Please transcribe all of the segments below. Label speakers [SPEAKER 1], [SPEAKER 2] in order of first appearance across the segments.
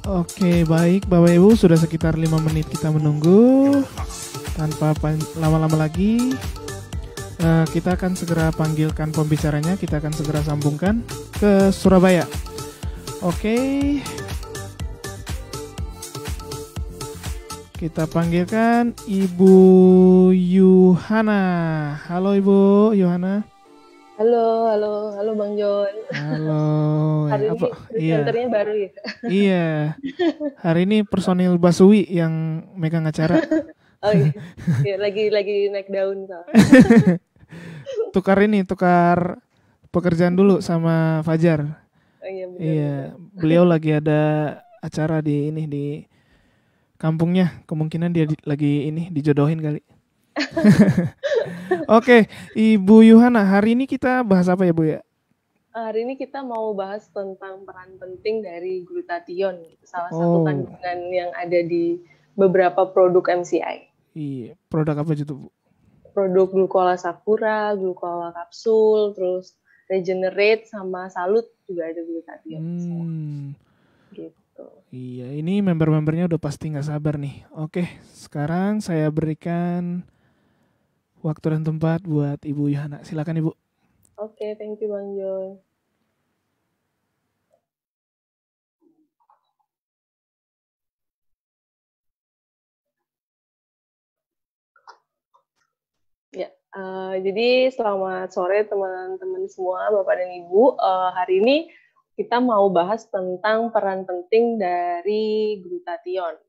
[SPEAKER 1] Oke, baik Bapak Ibu, sudah sekitar 5 menit kita menunggu. Tanpa lama-lama lagi, kita akan segera panggilkan pembicaranya. Kita akan segera sambungkan ke Surabaya. Oke, kita panggilkan Ibu Yuhana. Halo Ibu Yuhana.
[SPEAKER 2] Halo Bang Jon.
[SPEAKER 1] Halo.
[SPEAKER 2] Hari ini presenternya baru ya?
[SPEAKER 1] Iya. Hari ini personil Basui yang megang acara.
[SPEAKER 2] Oh iya. lagi naik daun soalnya.
[SPEAKER 1] Tukar pekerjaan dulu sama Fajar.
[SPEAKER 2] Oh, iya, benar,
[SPEAKER 1] iya.
[SPEAKER 2] benar.
[SPEAKER 1] Beliau lagi ada acara di kampungnya. Kemungkinan dia lagi dijodohin kali. Oke, Ibu Yuhana, hari ini kita bahas apa ya Bu ya?
[SPEAKER 2] Hari ini kita mau bahas tentang peran penting dari glutathione, salah satu kandungan yang ada di beberapa produk MCI.
[SPEAKER 1] Iya, produk apa itu Bu?
[SPEAKER 2] Produk Glucola Sakura, Glucola Kapsul, terus Regenerate sama Salut juga ada glutathione. Gitu.
[SPEAKER 1] Iya, ini member-membernya udah pasti nggak sabar nih. Oke, sekarang saya berikan waktu dan tempat buat Ibu Yuhana. Silakan Ibu.
[SPEAKER 2] Oke, thank you Bang Jon. Ya, jadi selamat sore teman-teman semua, Bapak dan Ibu. Hari ini kita mau bahas tentang peran penting dari glutathione.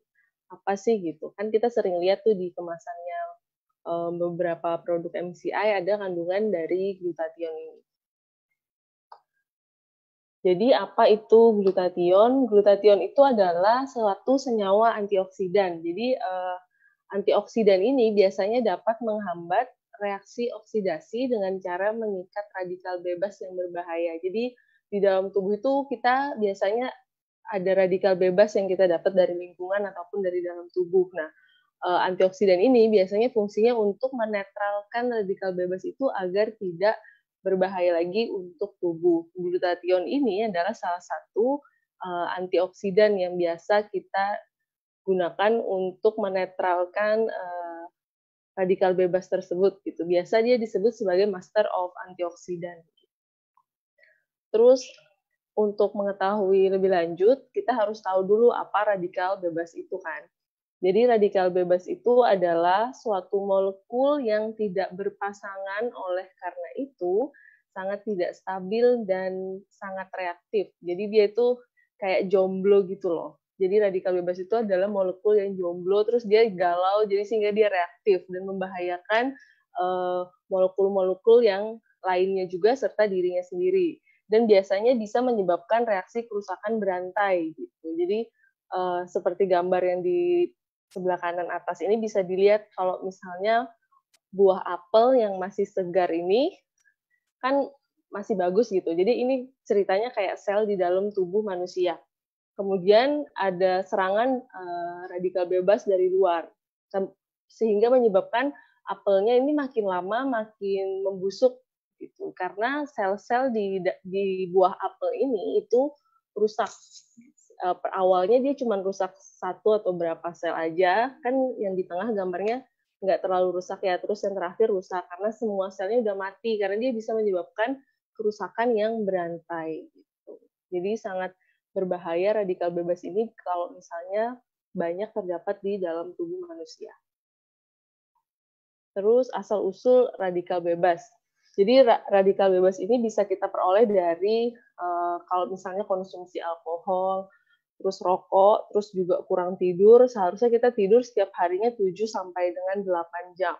[SPEAKER 2] Apa sih gitu? Kan kita sering lihat tuh di kemasannya beberapa produk MCI ada kandungan dari glutathione ini. Jadi apa itu glutathione? Glutathione itu adalah suatu senyawa antioksidan. Jadi antioksidan ini biasanya dapat menghambat reaksi oksidasi dengan cara mengikat radikal bebas yang berbahaya. Jadi di dalam tubuh itu kita biasanya ada radikal bebas yang kita dapat dari lingkungan ataupun dari dalam tubuh. Nah, antioksidan ini biasanya fungsinya untuk menetralkan radikal bebas itu agar tidak berbahaya lagi untuk tubuh. Glutathione ini adalah salah satu antioksidan yang biasa kita gunakan untuk menetralkan radikal bebas tersebut gitu. Biasa dia disebut sebagai master of antioksidan. Terus untuk mengetahui lebih lanjut, kita harus tahu dulu apa radikal bebas itu kan. Jadi radikal bebas itu adalah suatu molekul yang tidak berpasangan, oleh karena itu sangat tidak stabil dan sangat reaktif. Jadi dia itu kayak jomblo gitu loh. Jadi radikal bebas itu adalah molekul yang jomblo, terus dia galau, jadi sehingga dia reaktif dan membahayakan molekul-molekul yang lainnya juga serta dirinya sendiri. Dan biasanya bisa menyebabkan reaksi kerusakan berantai gitu. Jadi seperti gambar yang di sebelah kanan atas ini bisa dilihat kalau misalnya buah apel yang masih segar ini kan masih bagus gitu. Jadi ini ceritanya kayak sel di dalam tubuh manusia. Kemudian ada serangan radikal bebas dari luar, sehingga menyebabkan apelnya ini makin lama makin membusuk gitu. Karena sel-sel di buah apel ini itu rusak. Awalnya dia cuma rusak satu atau berapa sel aja, kan yang di tengah gambarnya nggak terlalu rusak ya, terus yang terakhir rusak karena semua selnya udah mati, karena dia bisa menyebabkan kerusakan yang berantai gitu. Jadi sangat berbahaya radikal bebas ini kalau misalnya banyak terdapat di dalam tubuh manusia. Terus asal-usul radikal bebas. Jadi radikal bebas ini bisa kita peroleh dari kalau misalnya konsumsi alkohol, terus rokok, terus juga kurang tidur, seharusnya kita tidur setiap harinya 7 sampai dengan 8 jam.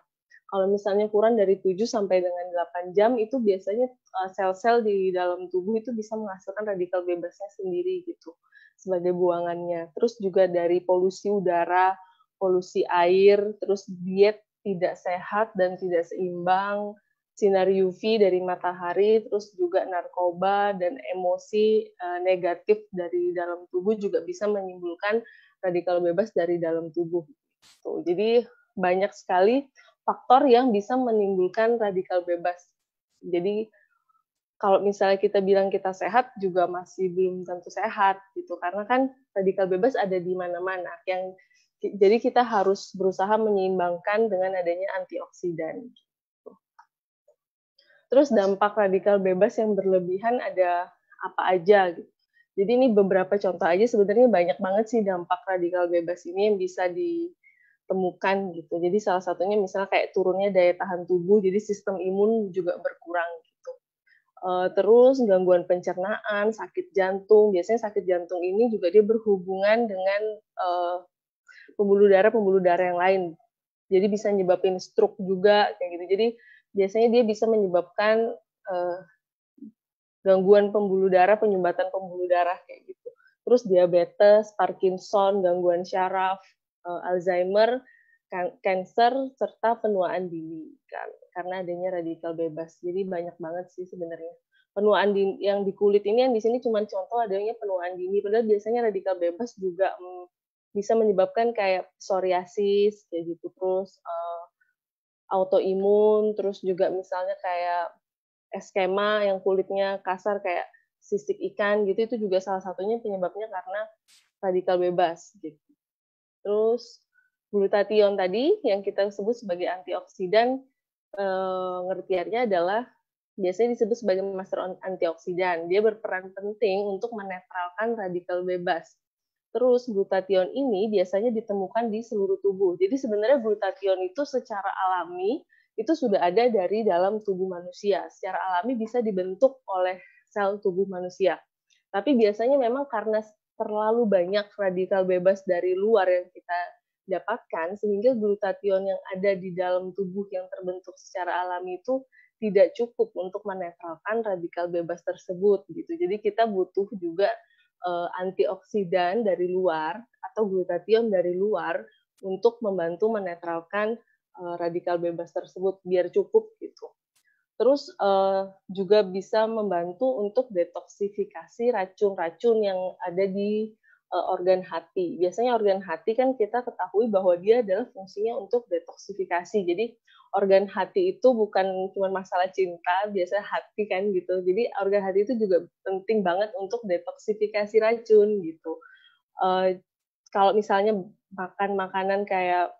[SPEAKER 2] Kalau misalnya kurang dari 7 sampai dengan 8 jam, itu biasanya sel-sel di dalam tubuh itu bisa menghasilkan radikal bebasnya sendiri gitu, sebagai buangannya. Terus juga dari polusi udara, polusi air, terus diet tidak sehat dan tidak seimbang, sinar UV dari matahari, terus juga narkoba dan emosi negatif dari dalam tubuh juga bisa menimbulkan radikal bebas dari dalam tubuh. Tuh, jadi banyak sekali faktor yang bisa menimbulkan radikal bebas. Jadi kalau misalnya kita bilang kita sehat juga masih belum tentu sehat gitu, karena kan radikal bebas ada di mana-mana. Jadi kita harus berusaha menyeimbangkan dengan adanya antioksidan. Gitu. Terus dampak radikal bebas yang berlebihan ada apa aja gitu. Jadi ini beberapa contoh aja, sebenarnya banyak banget sih dampak radikal bebas ini yang bisa ditemukan gitu. Jadi salah satunya misalnya kayak turunnya daya tahan tubuh, jadi sistem imun juga berkurang gitu. Terus gangguan pencernaan, sakit jantung. Biasanya sakit jantung ini juga dia berhubungan dengan pembuluh darah yang lain. Jadi bisa nyebabin stroke juga kayak gitu. Jadi biasanya dia bisa menyebabkan gangguan pembuluh darah, penyumbatan pembuluh darah kayak gitu. Terus diabetes, Parkinson, gangguan syaraf, Alzheimer, kanker, serta penuaan dini kan, karena adanya radikal bebas. Jadi banyak banget sih sebenarnya. Penuaan dini yang di kulit ini yang di sini cuma contoh adanya penuaan dini, padahal biasanya radikal bebas juga bisa menyebabkan kayak psoriasis kayak gitu, terus autoimun, terus juga misalnya kayak eskema yang kulitnya kasar kayak sistik ikan gitu, itu juga salah satunya penyebabnya karena radikal bebas gitu. Terus glutathione tadi yang kita sebut sebagai antioksidan, pengertiannya adalah biasanya disebut sebagai master antioksidan. Dia berperan penting untuk menetralkan radikal bebas. Terus glutathione ini biasanya ditemukan di seluruh tubuh. Jadi sebenarnya glutathione itu secara alami itu sudah ada dari dalam tubuh manusia. Secara alami bisa dibentuk oleh sel tubuh manusia. Tapi biasanya memang karena terlalu banyak radikal bebas dari luar yang kita dapatkan, sehingga glutathione yang ada di dalam tubuh yang terbentuk secara alami itu tidak cukup untuk menetralkan radikal bebas tersebut gitu. Jadi kita butuh juga antioksidan dari luar atau glutathione dari luar untuk membantu menetralkan radikal bebas tersebut biar cukup gitu. Terus juga bisa membantu untuk detoksifikasi racun-racun yang ada di organ hati. Biasanya organ hati kan kita ketahui bahwa dia adalah fungsinya untuk detoksifikasi. Jadi organ hati itu bukan cuma masalah cinta, biasanya hati kan gitu. Jadi organ hati itu juga penting banget untuk detoksifikasi racun gitu. Kalau misalnya makan makanan kayak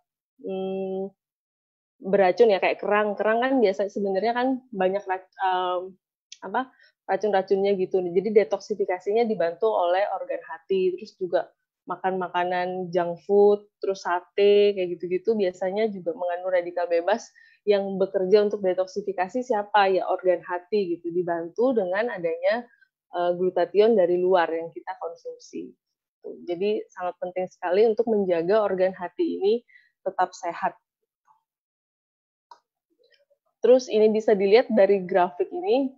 [SPEAKER 2] beracun ya kayak kerang kan biasa sebenarnya kan banyak racun-racunnya gitu. Jadi detoksifikasinya dibantu oleh organ hati. Terus juga makan makanan junk food, terus sate kayak gitu-gitu biasanya juga mengandung radikal bebas yang bekerja untuk detoksifikasi siapa ya organ hati gitu, dibantu dengan adanya glutathione dari luar yang kita konsumsi. Jadi sangat penting sekali untuk menjaga organ hati ini tetap sehat. Terus ini bisa dilihat dari grafik ini,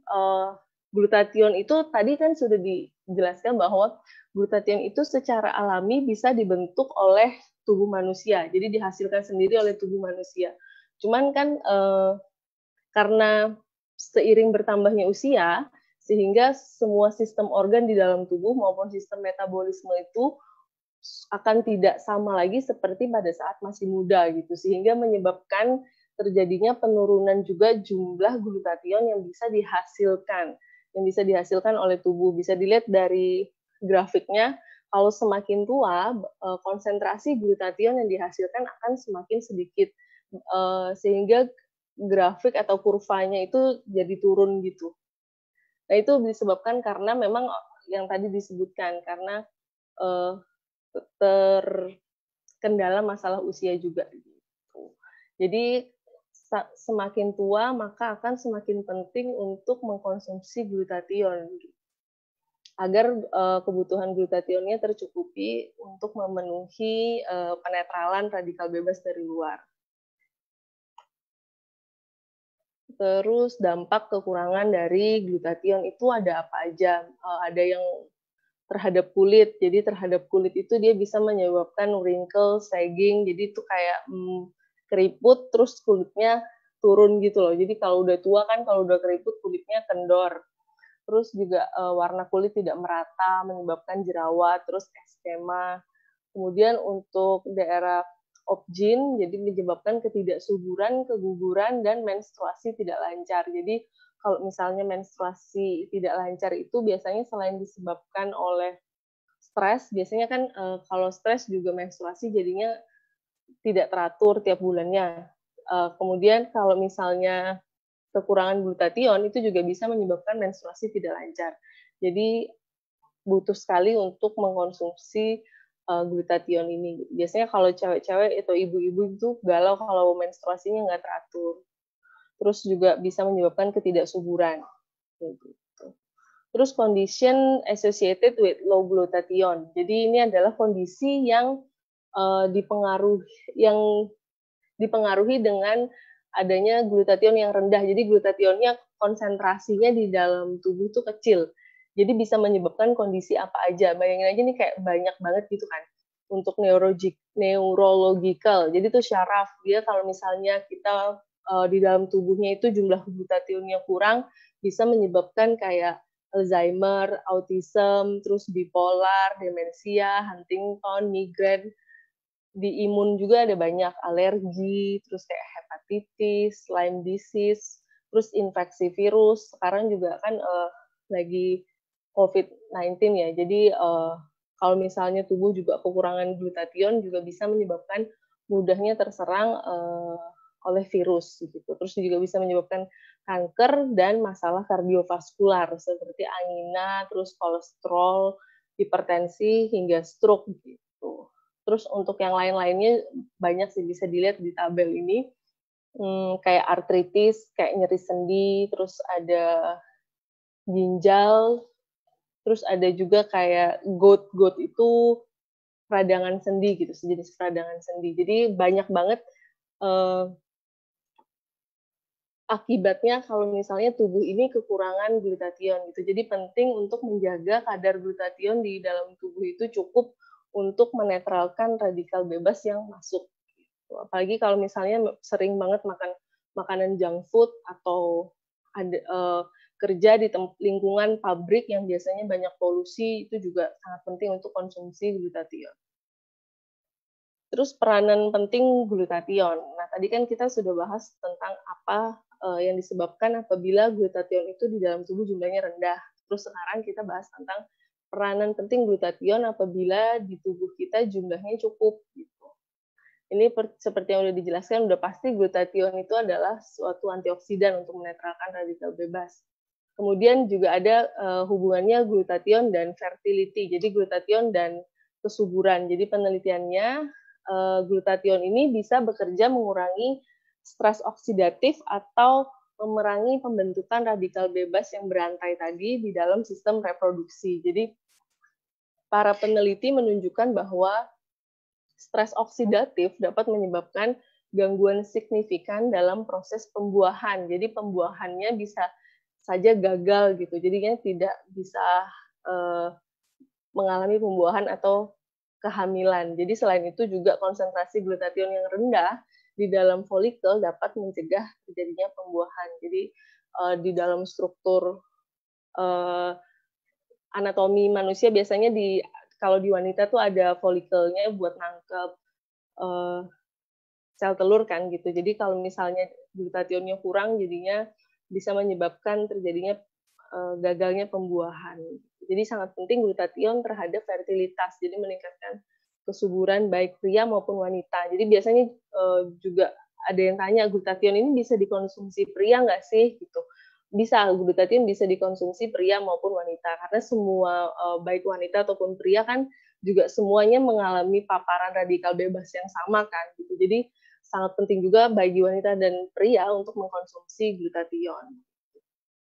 [SPEAKER 2] glutathione itu tadi kan sudah dijelaskan bahwa glutathione itu secara alami bisa dibentuk oleh tubuh manusia, jadi dihasilkan sendiri oleh tubuh manusia. Cuman kan karena seiring bertambahnya usia, sehingga semua sistem organ di dalam tubuh maupun sistem metabolisme itu akan tidak sama lagi seperti pada saat masih muda gitu, sehingga menyebabkan terjadinya penurunan juga jumlah glutathione yang bisa dihasilkan oleh tubuh. Bisa dilihat dari grafiknya, kalau semakin tua, konsentrasi glutathione yang dihasilkan akan semakin sedikit, sehingga grafik atau kurvanya itu jadi turun gitu. Nah itu disebabkan karena memang yang tadi disebutkan, karena terkendala masalah usia juga gitu. Jadi semakin tua maka akan semakin penting untuk mengkonsumsi glutathione agar kebutuhan glutathione-nya tercukupi untuk memenuhi penetralan radikal bebas dari luar. Terus dampak kekurangan dari glutathione itu ada apa aja? Ada yang terhadap kulit. Jadi terhadap kulit itu dia bisa menyebabkan wrinkle, sagging. Jadi itu kayak keriput terus kulitnya turun gitu loh. Jadi kalau udah tua kan kalau udah keriput kulitnya kendor. Terus juga warna kulit tidak merata menyebabkan jerawat, terus eczema. Kemudian untuk daerah objin, jadi menyebabkan ketidaksuburan, keguguran, dan menstruasi tidak lancar. Jadi kalau misalnya menstruasi tidak lancar itu biasanya selain disebabkan oleh stres, biasanya kan kalau stres juga menstruasi jadinya tidak teratur tiap bulannya. Kemudian kalau misalnya kekurangan glutathione itu juga bisa menyebabkan menstruasi tidak lancar. Jadi butuh sekali untuk mengkonsumsi glutathione ini. Biasanya kalau cewek-cewek atau ibu-ibu itu galau kalau menstruasinya nggak teratur. Terus juga bisa menyebabkan ketidaksuburan. Gitu. Terus condition associated with low glutathione. Jadi ini adalah kondisi yang dipengaruhi dengan adanya glutathione yang rendah. Jadi glutathione-nya konsentrasinya di dalam tubuh tuh kecil. Jadi bisa menyebabkan kondisi apa aja. Bayangin aja nih kayak banyak banget gitu kan. Untuk neurological. Jadi tuh syaraf. Dia kalau misalnya kita di dalam tubuhnya itu jumlah glutathione-nya kurang, bisa menyebabkan kayak Alzheimer, autism, terus bipolar, demensia, Huntington, migrain. Di imun juga ada banyak alergi, terus kayak hepatitis, Lyme disease, terus infeksi virus. Sekarang juga kan lagi COVID-19 ya. Jadi kalau misalnya tubuh juga kekurangan glutathione juga bisa menyebabkan mudahnya terserang oleh virus gitu. Terus juga bisa menyebabkan kanker dan masalah kardiovaskular seperti angina, terus kolesterol, hipertensi hingga stroke gitu. Terus untuk yang lain-lainnya banyak sih bisa dilihat di tabel ini. Kayak artritis, kayak nyeri sendi, terus ada ginjal, terus ada juga kayak gout itu peradangan sendi gitu, sejenis peradangan sendi. Jadi banyak banget akibatnya kalau misalnya tubuh ini kekurangan glutathione gitu. Jadi penting untuk menjaga kadar glutathione di dalam tubuh itu cukup untuk menetralkan radikal bebas yang masuk. Gitu. Apalagi kalau misalnya sering banget makan makanan junk food atau ada kerja di lingkungan pabrik yang biasanya banyak polusi, itu juga sangat penting untuk konsumsi glutathione. Terus peranan penting glutathione. Nah, tadi kan kita sudah bahas tentang apa yang disebabkan apabila glutathione itu di dalam tubuh jumlahnya rendah. Terus sekarang kita bahas tentang peranan penting glutathione apabila di tubuh kita jumlahnya cukup. Gitu. Ini seperti yang sudah dijelaskan, udah pasti glutathione itu adalah suatu antioksidan untuk menetralkan radikal bebas. Kemudian juga ada hubungannya glutathione dan fertility. Jadi glutathione dan kesuburan. Jadi penelitiannya glutathione ini bisa bekerja mengurangi stres oksidatif atau memerangi pembentukan radikal bebas yang berantai tadi di dalam sistem reproduksi. Jadi para peneliti menunjukkan bahwa stres oksidatif dapat menyebabkan gangguan signifikan dalam proses pembuahan. Jadi pembuahannya bisa saja gagal gitu. Jadinya tidak bisa mengalami pembuahan atau kehamilan. Jadi selain itu juga konsentrasi glutathione yang rendah di dalam folikel dapat mencegah terjadinya pembuahan. Jadi di dalam struktur anatomi manusia biasanya kalau di wanita tuh ada folikelnya buat nangkep sel telur kan gitu. Jadi kalau misalnya glutathione-nya kurang, jadinya bisa menyebabkan terjadinya gagalnya pembuahan. Jadi sangat penting glutathione terhadap fertilitas, jadi meningkatkan kesuburan baik pria maupun wanita. Jadi biasanya juga ada yang tanya, glutathione ini bisa dikonsumsi pria nggak sih? Gitu. Bisa, glutathione bisa dikonsumsi pria maupun wanita, karena semua baik wanita ataupun pria kan juga semuanya mengalami paparan radikal bebas yang sama kan. Gitu. Jadi sangat penting juga bagi wanita dan pria untuk mengkonsumsi glutathione.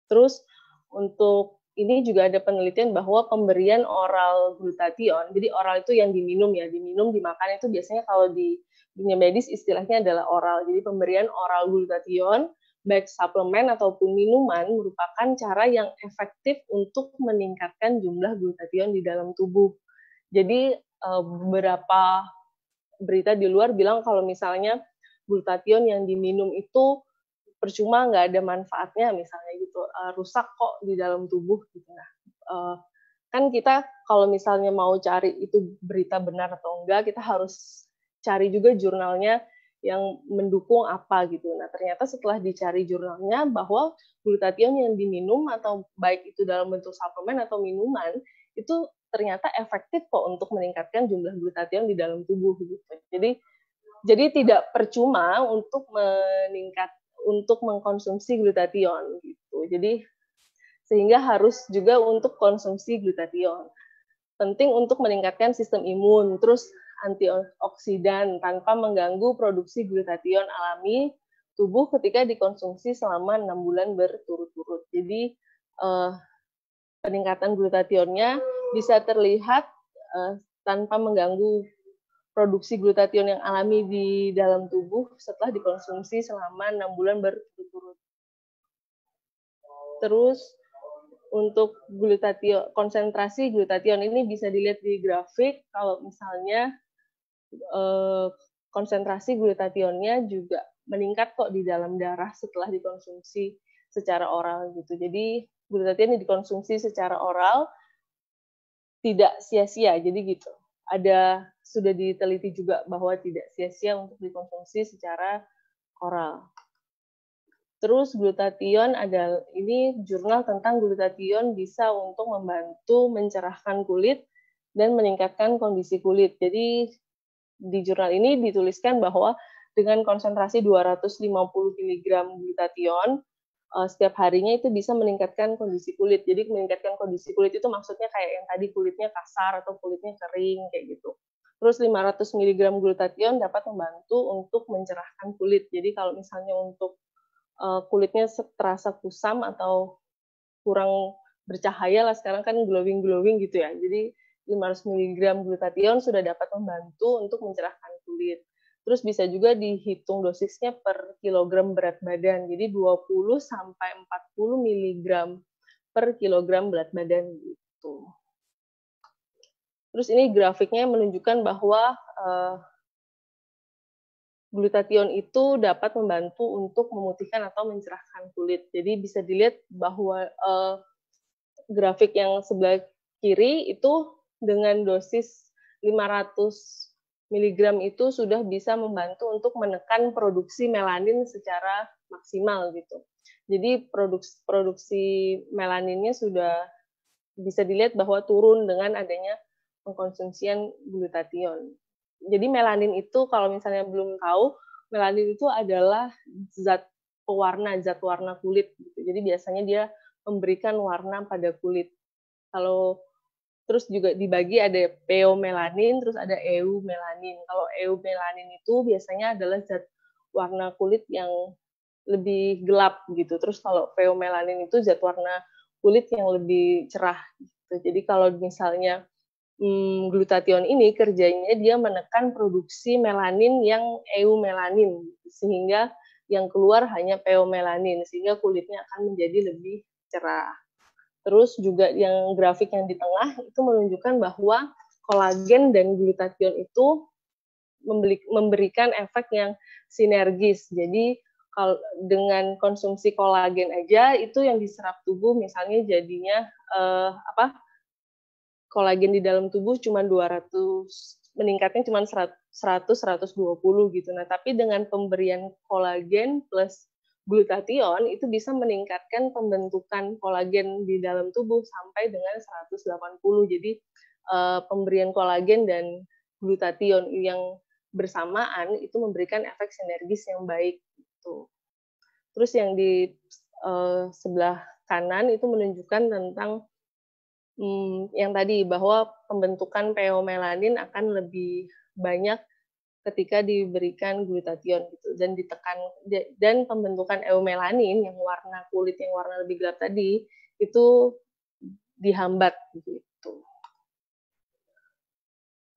[SPEAKER 2] Terus untuk ini juga ada penelitian bahwa pemberian oral glutathione, jadi oral itu yang diminum ya, dimakan itu biasanya kalau di dunia medis istilahnya adalah oral. Jadi pemberian oral glutathione, baik suplemen ataupun minuman, merupakan cara yang efektif untuk meningkatkan jumlah glutathione di dalam tubuh. Jadi beberapa berita di luar bilang kalau misalnya glutathione yang diminum itu percuma, nggak ada manfaatnya misalnya gitu, rusak kok di dalam tubuh gitu. Nah, kan kita kalau misalnya mau cari itu berita benar atau enggak, kita harus cari juga jurnalnya yang mendukung apa gitu. Nah, ternyata setelah dicari jurnalnya bahwa glutathione yang diminum atau baik itu dalam bentuk suplemen atau minuman itu ternyata efektif kok untuk meningkatkan jumlah glutathione di dalam tubuh gitu. Jadi tidak percuma untuk mengkonsumsi glutathione gitu. Jadi sehingga harus juga untuk konsumsi glutathione. Penting untuk meningkatkan sistem imun, terus antioksidan tanpa mengganggu produksi glutathione alami tubuh ketika dikonsumsi selama 6 bulan berturut-turut. Jadi peningkatan glutathione-nya bisa terlihat tanpa mengganggu produksi glutathione yang alami di dalam tubuh setelah dikonsumsi selama 6 bulan berturut-turut. Terus untuk konsentrasi glutathione ini bisa dilihat di grafik. Kalau misalnya konsentrasi glutathione-nya juga meningkat kok di dalam darah setelah dikonsumsi secara oral gitu. Jadi glutathione dikonsumsi secara oral tidak sia-sia. Jadi gitu. Sudah diteliti juga bahwa tidak sia-sia untuk dikonsumsi secara oral. Terus glutathione ini jurnal tentang glutathione bisa untuk membantu mencerahkan kulit dan meningkatkan kondisi kulit. Jadi di jurnal ini dituliskan bahwa dengan konsentrasi 250 mg glutathione setiap harinya itu bisa meningkatkan kondisi kulit. Jadi meningkatkan kondisi kulit itu maksudnya kayak yang tadi kulitnya kasar atau kulitnya kering kayak gitu. Terus 500 mg glutathione dapat membantu untuk mencerahkan kulit. Jadi kalau misalnya untuk kulitnya terasa kusam atau kurang bercahaya lah, sekarang kan glowing gitu ya. Jadi 500 mg glutathione sudah dapat membantu untuk mencerahkan kulit. Terus bisa juga dihitung dosisnya per kilogram berat badan. Jadi 20 sampai 40 mg per kilogram berat badan gitu. Terus ini grafiknya menunjukkan bahwa glutathione itu dapat membantu untuk memutihkan atau mencerahkan kulit. Jadi bisa dilihat bahwa grafik yang sebelah kiri itu dengan dosis 500 mg itu sudah bisa membantu untuk menekan produksi melanin secara maksimal gitu. Jadi produksi melaninnya sudah bisa dilihat bahwa turun dengan adanya pengkonsumsian glutathione. Jadi melanin itu kalau misalnya belum tahu, melanin itu adalah zat warna kulit gitu. Jadi biasanya dia memberikan warna pada kulit. Terus juga dibagi ada peomelanin, terus ada eumelanin. Kalau eumelanin itu biasanya adalah zat warna kulit yang lebih gelap gitu. Terus kalau peomelanin itu zat warna kulit yang lebih cerah gitu. Jadi kalau misalnya glutathione ini kerjanya dia menekan produksi melanin yang eumelanin sehingga yang keluar hanya peomelanin sehingga kulitnya akan menjadi lebih cerah. Terus juga yang grafik yang di tengah itu menunjukkan bahwa kolagen dan glutathione itu memberikan efek yang sinergis. Jadi kalau dengan konsumsi kolagen aja itu yang diserap tubuh misalnya jadinya kolagen di dalam tubuh cuma 200, meningkatnya cuma 100-120 gitu. Nah, tapi dengan pemberian kolagen plus glutathione itu bisa meningkatkan pembentukan kolagen di dalam tubuh sampai dengan 180. Jadi pemberian kolagen dan glutathione yang bersamaan itu memberikan efek sinergis yang baik gitu. Terus yang di sebelah kanan itu menunjukkan tentang yang tadi bahwa pembentukan peomelanin akan lebih banyak ketika diberikan glutathione gitu dan ditekan, dan pembentukan eumelanin yang warna kulit yang warna lebih gelap tadi itu dihambat gitu.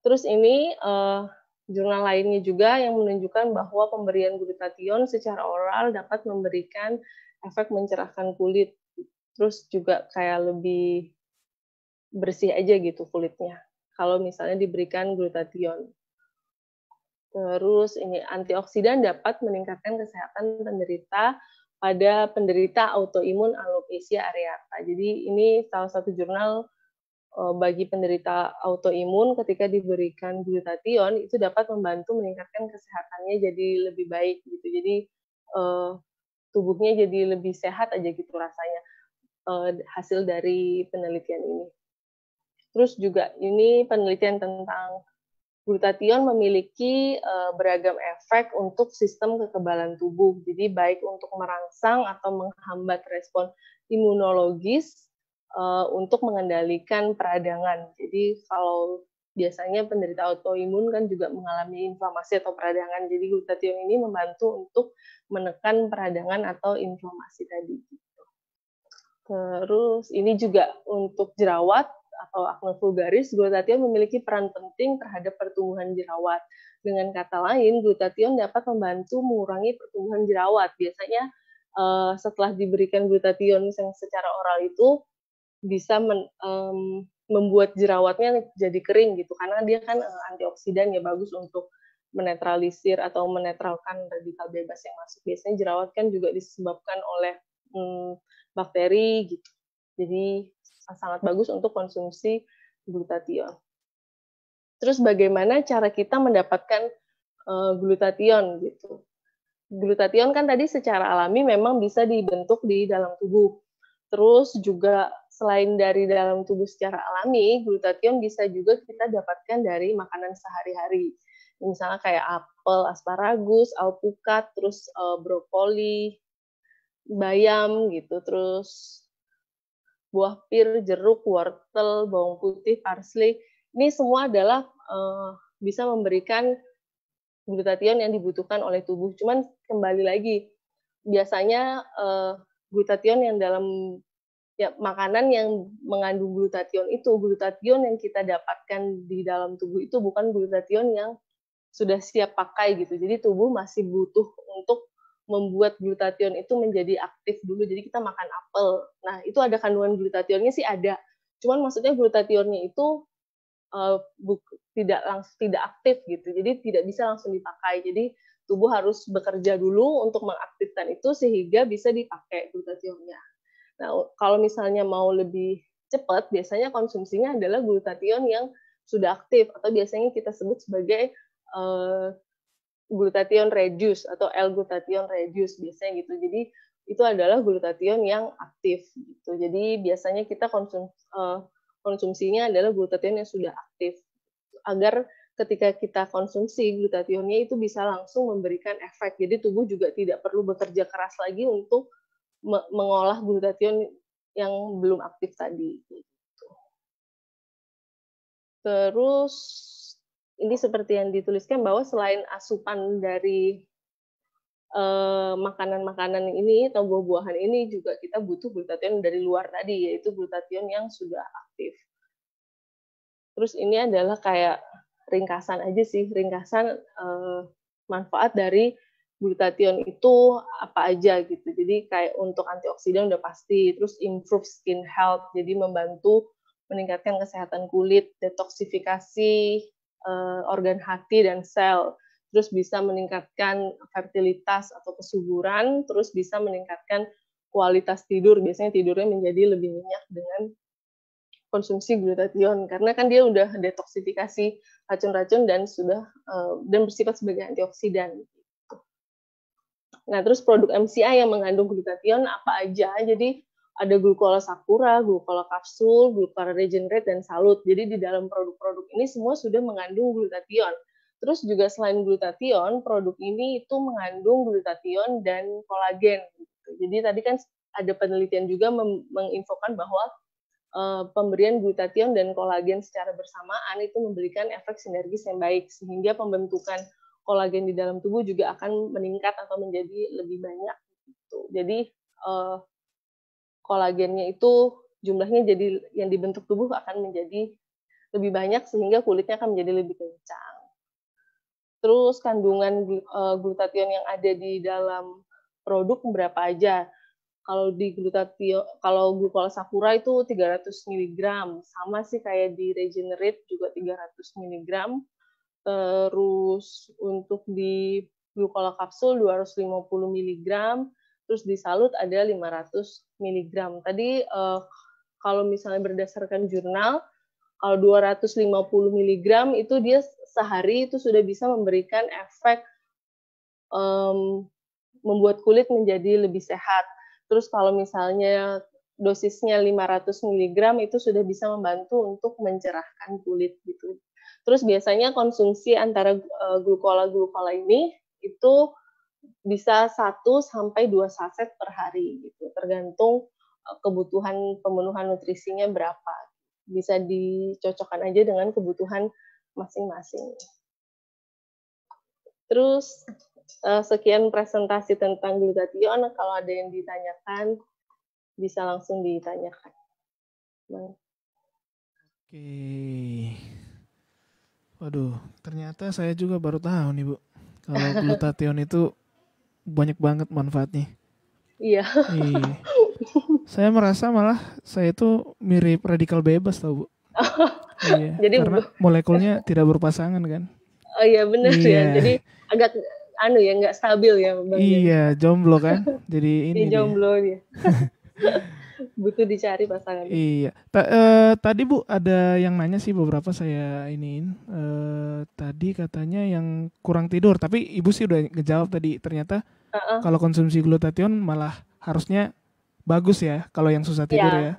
[SPEAKER 2] Terus ini jurnal lainnya juga yang menunjukkan bahwa pemberian glutathione secara oral dapat memberikan efek mencerahkan kulit. Terus juga kayak lebih bersih aja gitu kulitnya kalau misalnya diberikan glutathione. Terus ini antioksidan dapat meningkatkan kesehatan penderita autoimun alopecia areata. Jadi ini salah satu jurnal bagi penderita autoimun ketika diberikan glutathione itu dapat membantu meningkatkan kesehatannya jadi lebih baik gitu. Jadi tubuhnya jadi lebih sehat aja gitu rasanya hasil dari penelitian ini. Terus juga ini penelitian tentang glutathione memiliki beragam efek untuk sistem kekebalan tubuh. Jadi baik untuk merangsang atau menghambat respon imunologis untuk mengendalikan peradangan. Jadi kalau biasanya penderita autoimun kan juga mengalami inflamasi atau peradangan. Jadi glutathione ini membantu untuk menekan peradangan atau inflamasi tadi. Terus ini juga untuk jerawat atau akne vulgaris, glutathione memiliki peran penting terhadap pertumbuhan jerawat. Dengan kata lain, glutathione dapat membantu mengurangi pertumbuhan jerawat. Biasanya setelah diberikan glutathione yang secara oral itu bisa membuat jerawatnya jadi kering gitu, karena dia kan antioksidan ya, bagus untuk menetralisir atau menetralkan radikal bebas yang masuk. Biasanya jerawat kan juga disebabkan oleh bakteri gitu. Jadi sangat bagus untuk konsumsi glutathione. Terus bagaimana cara kita mendapatkan glutathione gitu? Glutathione kan tadi secara alami memang bisa dibentuk di dalam tubuh. Terus juga selain dari dalam tubuh secara alami, glutathione bisa juga kita dapatkan dari makanan sehari-hari. Misalnya kayak apel, asparagus, alpukat, terus brokoli, bayam gitu, terus buah pir, jeruk, wortel, bawang putih, parsley. Ini semua adalah bisa memberikan glutathione yang dibutuhkan oleh tubuh. Cuman kembali lagi, biasanya glutathione yang dalam makanan yang mengandung glutathione yang kita dapatkan di dalam tubuh itu bukan glutathione yang sudah siap pakai gitu. Jadi tubuh masih butuh untuk membuat glutathione itu menjadi aktif dulu. Jadi kita makan apel. Nah, itu ada kandungan glutathione-nya sih ada. Cuman maksudnya glutathione-nya itu tidak aktif gitu. Jadi tidak bisa langsung dipakai. Jadi tubuh harus bekerja dulu untuk mengaktifkan itu sehingga bisa dipakai glutathione-nya. Nah, kalau misalnya mau lebih cepat, biasanya konsumsinya adalah glutathione yang sudah aktif atau biasanya kita sebut sebagai glutathione reduce atau L-glutathione reduce biasanya gitu. Jadi itu adalah glutathione yang aktif gitu. Jadi biasanya kita konsumsinya adalah glutathione yang sudah aktif agar ketika kita konsumsi glutathione-nya itu bisa langsung memberikan efek. Jadi tubuh juga tidak perlu bekerja keras lagi untuk mengolah glutathione yang belum aktif tadi. Gitu. Terus ini seperti yang dituliskan bahwa selain asupan dari makanan-makanan ini atau buah-buahan ini juga kita butuh glutathione dari luar tadi, yaitu glutathione yang sudah aktif. Terus ini adalah kayak ringkasan aja sih, ringkasan manfaat dari glutathione itu apa aja gitu. Jadi kayak untuk antioksidan udah pasti, terus improve skin health, jadi membantu meningkatkan kesehatan kulit, detoksifikasi organ hati dan sel, terus bisa meningkatkan fertilitas atau kesuburan, terus bisa meningkatkan kualitas tidur. Biasanya tidurnya menjadi lebih nyenyak dengan konsumsi glutathione karena kan dia udah detoksifikasi racun-racun dan dan bersifat sebagai antioksidan. Nah, terus produk MCI yang mengandung glutathione apa aja? Jadi ada glucola sakura, glucola kapsul, glucola regenerate, dan salut. Jadi di dalam produk-produk ini semua sudah mengandung glutathione. Terus juga selain glutathione, produk ini itu mengandung glutathione dan kolagen. Jadi tadi kan ada penelitian juga menginfokan bahwa pemberian glutathione dan kolagen secara bersamaan itu memberikan efek sinergis yang baik, sehingga pembentukan kolagen di dalam tubuh juga akan meningkat atau menjadi lebih banyak. Gitu. Jadi kolagennya itu jumlahnya jadi yang dibentuk tubuh akan menjadi lebih banyak sehingga kulitnya akan menjadi lebih kencang. Terus kandungan glutathione yang ada di dalam produk berapa aja? Kalau di glutathione, kalau glucola sakura itu 300 mg, sama sih kayak di regenerate juga 300 mg. Terus untuk di glucola kapsul 250 mg, terus di salut ada 500 mg. Tadi kalau misalnya berdasarkan jurnal, Kalau 250 miligram itu dia sehari itu sudah bisa memberikan efek membuat kulit menjadi lebih sehat. Terus kalau misalnya dosisnya 500 miligram itu sudah bisa membantu untuk mencerahkan kulit gitu. Terus biasanya konsumsi antara glukola ini itu bisa 1 sampai 2 saset per hari gitu, tergantung kebutuhan pemenuhan nutrisinya berapa. Bisa dicocokkan aja dengan kebutuhan masing-masing. Terus sekian presentasi tentang glutathione. Kalau ada yang ditanyakan, bisa langsung ditanyakan.
[SPEAKER 1] Oke. Waduh, ternyata saya juga baru tahu nih, Bu. Kalau glutathione itu banyak banget manfaatnya.
[SPEAKER 2] Iya.
[SPEAKER 1] Iya. Saya merasa malah saya itu mirip radikal bebas tau, Bu. Iya,
[SPEAKER 2] Jadi
[SPEAKER 1] karena molekulnya tidak berpasangan kan.
[SPEAKER 2] oh iya benar
[SPEAKER 1] Iya.
[SPEAKER 2] ya. Jadi agak nggak stabil ya Bang.
[SPEAKER 1] Iya, jomblo kan. Jadi ini dia.
[SPEAKER 2] Jomblo dia. Butuh dicari pasangan.
[SPEAKER 1] Iya. Tadi Bu ada yang nanya sih beberapa saya iniin. Tadi katanya yang kurang tidur, tapi Ibu sih udah ngejawab tadi. Ternyata kalau konsumsi glutathione malah harusnya bagus ya kalau yang susah tidur ya.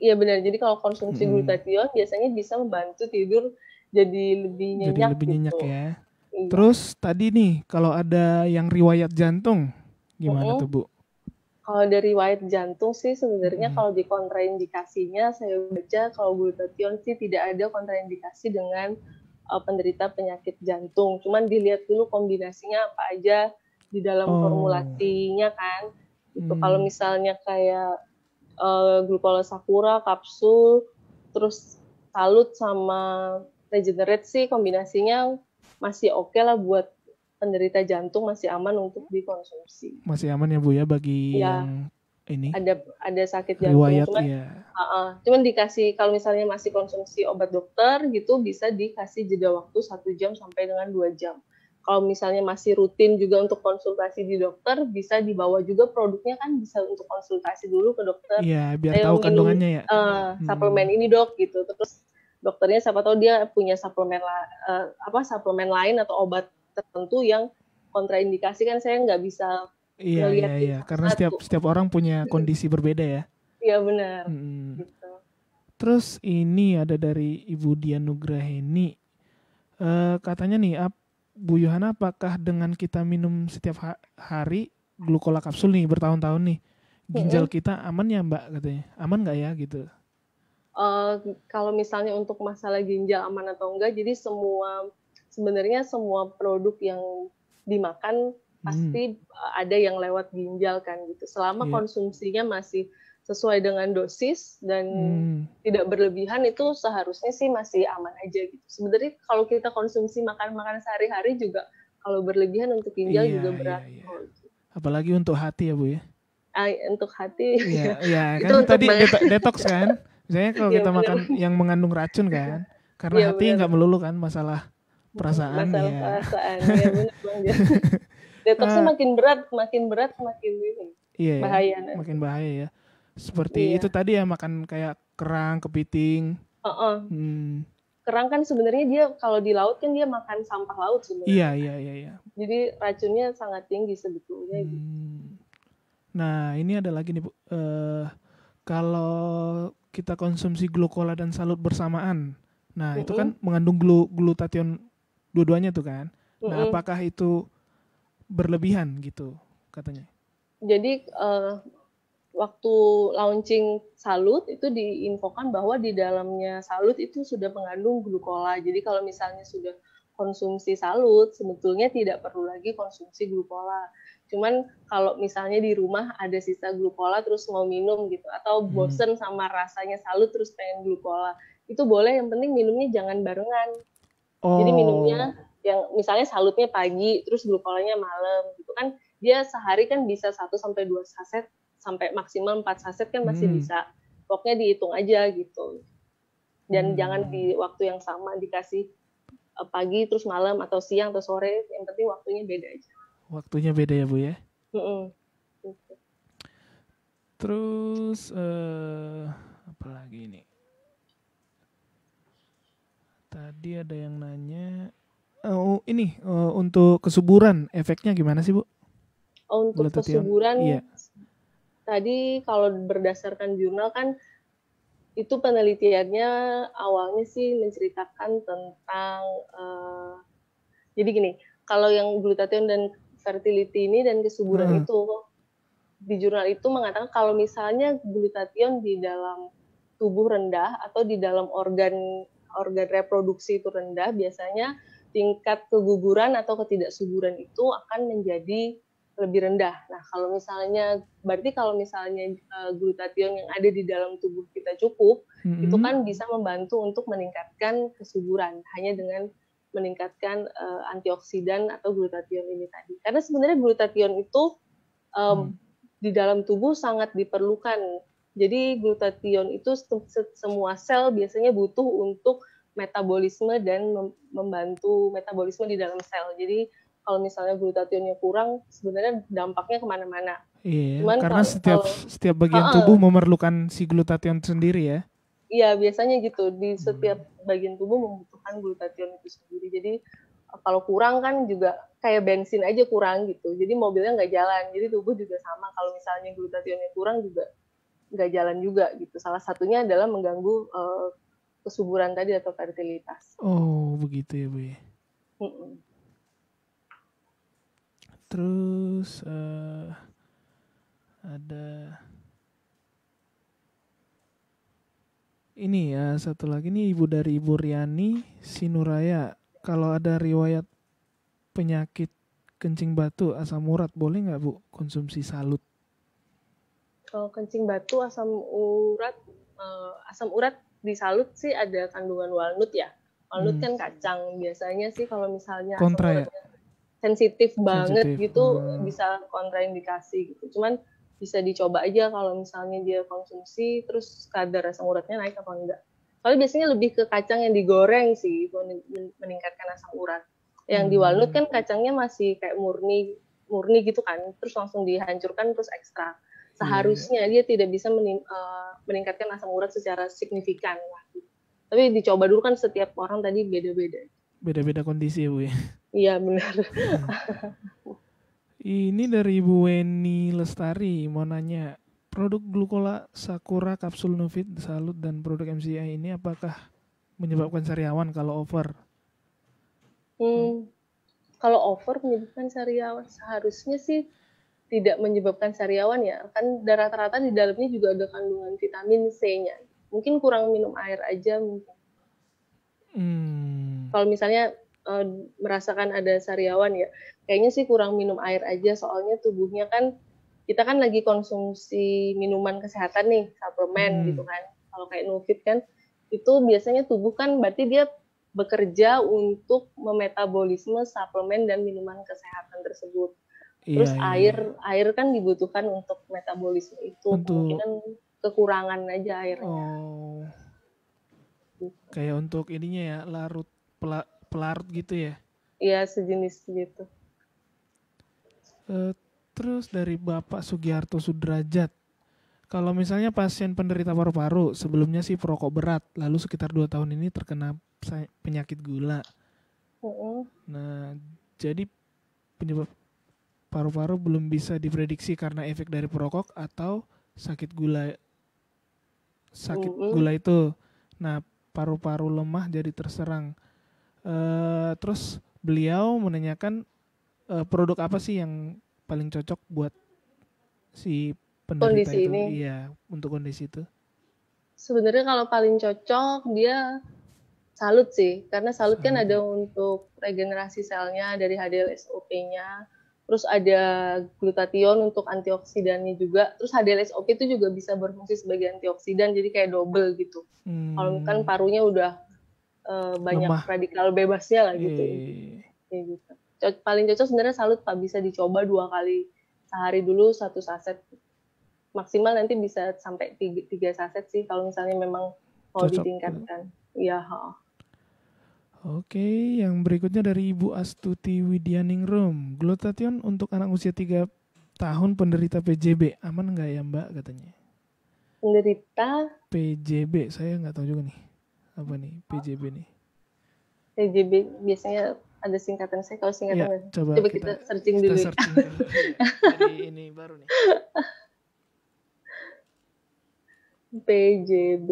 [SPEAKER 2] Iya benar. Jadi kalau konsumsi glutathione biasanya bisa membantu tidur jadi lebih nyenyak.
[SPEAKER 1] Jadi lebih nyenyak
[SPEAKER 2] gitu.
[SPEAKER 1] ya.
[SPEAKER 2] Iya.
[SPEAKER 1] Terus tadi nih kalau ada yang riwayat jantung gimana tuh Bu?
[SPEAKER 2] Kalau dari riwayat jantung sih sebenarnya kalau di kontraindikasinya saya baca kalau glutathione sih tidak ada kontraindikasi dengan penderita penyakit jantung. Cuman dilihat dulu kombinasinya apa aja di dalam formulasinya kan. Itu kalau misalnya kayak glucola sakura kapsul, terus salut sama regenerate sih kombinasinya masih oke lah buat penderita jantung, masih aman untuk dikonsumsi.
[SPEAKER 1] Masih aman ya Bu ya bagi yang ini.
[SPEAKER 2] Ada sakit jantung.
[SPEAKER 1] Riwayat
[SPEAKER 2] cuman,
[SPEAKER 1] ya.
[SPEAKER 2] Cuman dikasih kalau misalnya masih konsumsi obat dokter gitu bisa dikasih jeda waktu 1 jam sampai dengan 2 jam. Kalau misalnya masih rutin juga untuk konsultasi di dokter, bisa dibawa juga produknya kan bisa untuk konsultasi dulu ke dokter.
[SPEAKER 1] Iya, biar tahu kandungannya ya.
[SPEAKER 2] Suplemen ini dok gitu. Terus dokternya siapa tahu dia punya suplemen lain atau obat tertentu yang kontraindikasi kan saya nggak bisa ngelihat.
[SPEAKER 1] Iya. Karena setiap orang punya kondisi berbeda ya.
[SPEAKER 2] Iya benar. Gitu.
[SPEAKER 1] Terus ini ada dari Ibu Dian Nugraheni. Katanya nih, Bu Yohana, apakah dengan kita minum setiap hari glukola kapsul nih bertahun-tahun nih, ginjal kita aman ya Mbak katanya? Aman nggak ya gitu?
[SPEAKER 2] Kalau misalnya untuk masalah ginjal aman atau enggak, jadi sebenarnya semua produk yang dimakan pasti ada yang lewat ginjal kan gitu. Selama konsumsinya masih sesuai dengan dosis dan tidak berlebihan itu seharusnya sih masih aman aja gitu. Sebenarnya kalau kita konsumsi makan sehari-hari juga kalau berlebihan untuk ginjal juga berat.
[SPEAKER 1] Gitu. Apalagi untuk hati ya Bu ya?
[SPEAKER 2] Untuk hati.
[SPEAKER 1] Iya kan tadi detox kan? Misalnya kalau kita makan yang mengandung racun kan, karena hati nggak melulu kan masalah perasaan ya.
[SPEAKER 2] Perasaan ya benar Bang. Detoxnya makin berat makin ini.
[SPEAKER 1] Iya,
[SPEAKER 2] bahaya.
[SPEAKER 1] Makin bahaya ya. Seperti itu tadi ya makan kayak kerang, kepiting.
[SPEAKER 2] Kerang kan sebenarnya dia kalau di laut kan dia makan sampah laut sebenarnya.
[SPEAKER 1] Iya.
[SPEAKER 2] Jadi racunnya sangat tinggi sebetulnya. Gitu.
[SPEAKER 1] Nah ini ada lagi nih Bu. Kalau kita konsumsi glukola dan salut bersamaan, nah itu kan mengandung glutathione dua-duanya tuh kan. Nah apakah itu berlebihan gitu katanya? Jadi
[SPEAKER 2] waktu launching salut itu diinfokan bahwa di dalamnya salut itu sudah mengandung glukola. Jadi kalau misalnya sudah konsumsi salut, sebetulnya tidak perlu lagi konsumsi glukola. Cuman kalau misalnya di rumah ada sisa glukola terus mau minum gitu, atau bosen sama rasanya salut terus pengen glukola, itu boleh, yang penting minumnya jangan barengan. Jadi minumnya yang misalnya salutnya pagi terus glukolanya malam gitu kan, dia sehari kan bisa 1-2 saset sampai maksimal 4 saset kan masih bisa. Pokoknya dihitung aja gitu. Dan jangan di waktu yang sama dikasih pagi terus malam atau siang atau sore, yang penting waktunya beda aja.
[SPEAKER 1] Waktunya beda ya Bu ya. Terus apa lagi ini? Tadi ada yang nanya, untuk kesuburan efeknya gimana sih Bu?
[SPEAKER 2] Untuk
[SPEAKER 1] Glutathione?
[SPEAKER 2] kesuburan,
[SPEAKER 1] Iya.
[SPEAKER 2] tadi kalau berdasarkan jurnal kan itu penelitiannya awalnya sih menceritakan tentang jadi gini, kalau yang glutathione dan fertility ini dan kesuburan itu di jurnal itu mengatakan kalau misalnya glutathione di dalam tubuh rendah atau di dalam organ reproduksi itu rendah, biasanya tingkat keguguran atau ketidaksuburan itu akan menjadi lebih rendah. Nah, kalau misalnya berarti kalau misalnya glutathione yang ada di dalam tubuh kita cukup, itu kan bisa membantu untuk meningkatkan kesuburan hanya dengan meningkatkan antioksidan atau glutathione ini tadi. Karena sebenarnya glutathione itu di dalam tubuh sangat diperlukan. Jadi glutathione itu semua sel biasanya butuh untuk metabolisme dan membantu metabolisme di dalam sel. Jadi kalau misalnya glutathione-nya kurang, sebenarnya dampaknya kemana-mana.
[SPEAKER 1] Iya,
[SPEAKER 2] Cuman
[SPEAKER 1] karena
[SPEAKER 2] kalau
[SPEAKER 1] setiap bagian tubuh memerlukan si glutathione sendiri ya.
[SPEAKER 2] Iya, biasanya gitu. Di setiap bagian tubuh membutuhkan glutathione itu sendiri. Jadi kalau kurang kan juga kayak bensin aja kurang gitu. Jadi mobilnya nggak jalan. Jadi tubuh juga sama. Kalau misalnya glutathione kurang juga nggak jalan juga gitu. Salah satunya adalah mengganggu kesuburan tadi atau fertilitas.
[SPEAKER 1] Oh, begitu ya Bu ya. Terus ada ini ya, satu lagi nih Ibu dari Ibu Riani Sinuraya. Kalau ada riwayat penyakit kencing batu, asam urat, boleh nggak Bu konsumsi salut?
[SPEAKER 2] Kalau kencing batu, asam urat di salut sih ada kandungan walnut ya. Walnut kan kacang. Biasanya sih kalau misalnya asam uratnya sensitif banget gitu, bisa kontraindikasi gitu. Cuman bisa dicoba aja kalau misalnya dia konsumsi, terus kadar asam uratnya naik apa enggak. Kalau biasanya lebih ke kacang yang digoreng sih, meningkatkan asam urat. Yang di walnut kan kacangnya masih kayak murni gitu kan, terus langsung dihancurkan terus ekstrak. Seharusnya dia tidak bisa meningkatkan asam urat secara signifikan. Tapi dicoba dulu kan, setiap orang tadi beda-beda.
[SPEAKER 1] Beda-beda kondisi ya Bu ya?
[SPEAKER 2] Iya benar.
[SPEAKER 1] Ini dari Ibu Weni Lestari mau nanya, produk Glucola Sakura kapsul Nufit Salut dan produk MCI ini apakah menyebabkan sariawan kalau over?
[SPEAKER 2] Kalau over menyebabkan sariawan, seharusnya sih tidak menyebabkan sariawan ya. Kan rata-rata di dalamnya juga ada kandungan vitamin C-nya. Mungkin kurang minum air aja mungkin. Kalau misalnya merasakan ada sariawan ya, kayaknya sih kurang minum air aja, soalnya tubuhnya kan, kita kan lagi konsumsi minuman kesehatan nih, suplemen gitu kan. Kalau kayak Nufit kan, itu biasanya tubuh kan berarti dia bekerja untuk memetabolisme suplemen dan minuman kesehatan tersebut. Terus air kan dibutuhkan untuk metabolisme itu. Kemungkinan kekurangan aja airnya.
[SPEAKER 1] Kayak untuk ininya ya, pelarut gitu ya?
[SPEAKER 2] Iya, sejenis gitu.
[SPEAKER 1] Terus dari Bapak Sugiarto Sudrajat, kalau misalnya pasien penderita paru-paru, sebelumnya sih perokok berat, lalu sekitar 2 tahun ini terkena penyakit gula. Nah, jadi penyebab paru-paru belum bisa diprediksi karena efek dari perokok atau sakit gula itu. Nah, paru-paru lemah jadi terserang. Terus beliau menanyakan produk apa sih yang paling cocok buat si penderita
[SPEAKER 2] kondisi
[SPEAKER 1] itu?
[SPEAKER 2] Ini.
[SPEAKER 1] Iya, untuk kondisi itu.
[SPEAKER 2] Sebenarnya kalau paling cocok dia salut sih, karena salut kan ada untuk regenerasi selnya dari HDL-SOP-nya, terus ada glutathione untuk antioksidannya juga, terus HDL-SOP itu juga bisa berfungsi sebagai antioksidan, jadi kayak double gitu. Kalau kan parunya udah banyak radikal bebasnya lah gitu. Kayak gitu. Paling cocok sebenarnya salut Pak, bisa dicoba 2 kali sehari dulu 1 saset. Maksimal nanti bisa sampai 3 saset sih kalau misalnya memang mau ditingkatkan. Iya,
[SPEAKER 1] Oke, yang berikutnya dari Ibu Astuti Widyaningrum. Glutathione untuk anak usia 3 tahun penderita PJB, aman nggak ya Mbak katanya?
[SPEAKER 2] Penderita
[SPEAKER 1] PJB, saya nggak tahu juga nih. Apa nih PJB nih?
[SPEAKER 2] PJB biasanya ada singkatan, saya kalau singkatan
[SPEAKER 1] Ya, coba
[SPEAKER 2] coba kita searching
[SPEAKER 1] kita
[SPEAKER 2] dulu ya.
[SPEAKER 1] searching dulu. Ya. Jadi ini baru nih.
[SPEAKER 2] PJB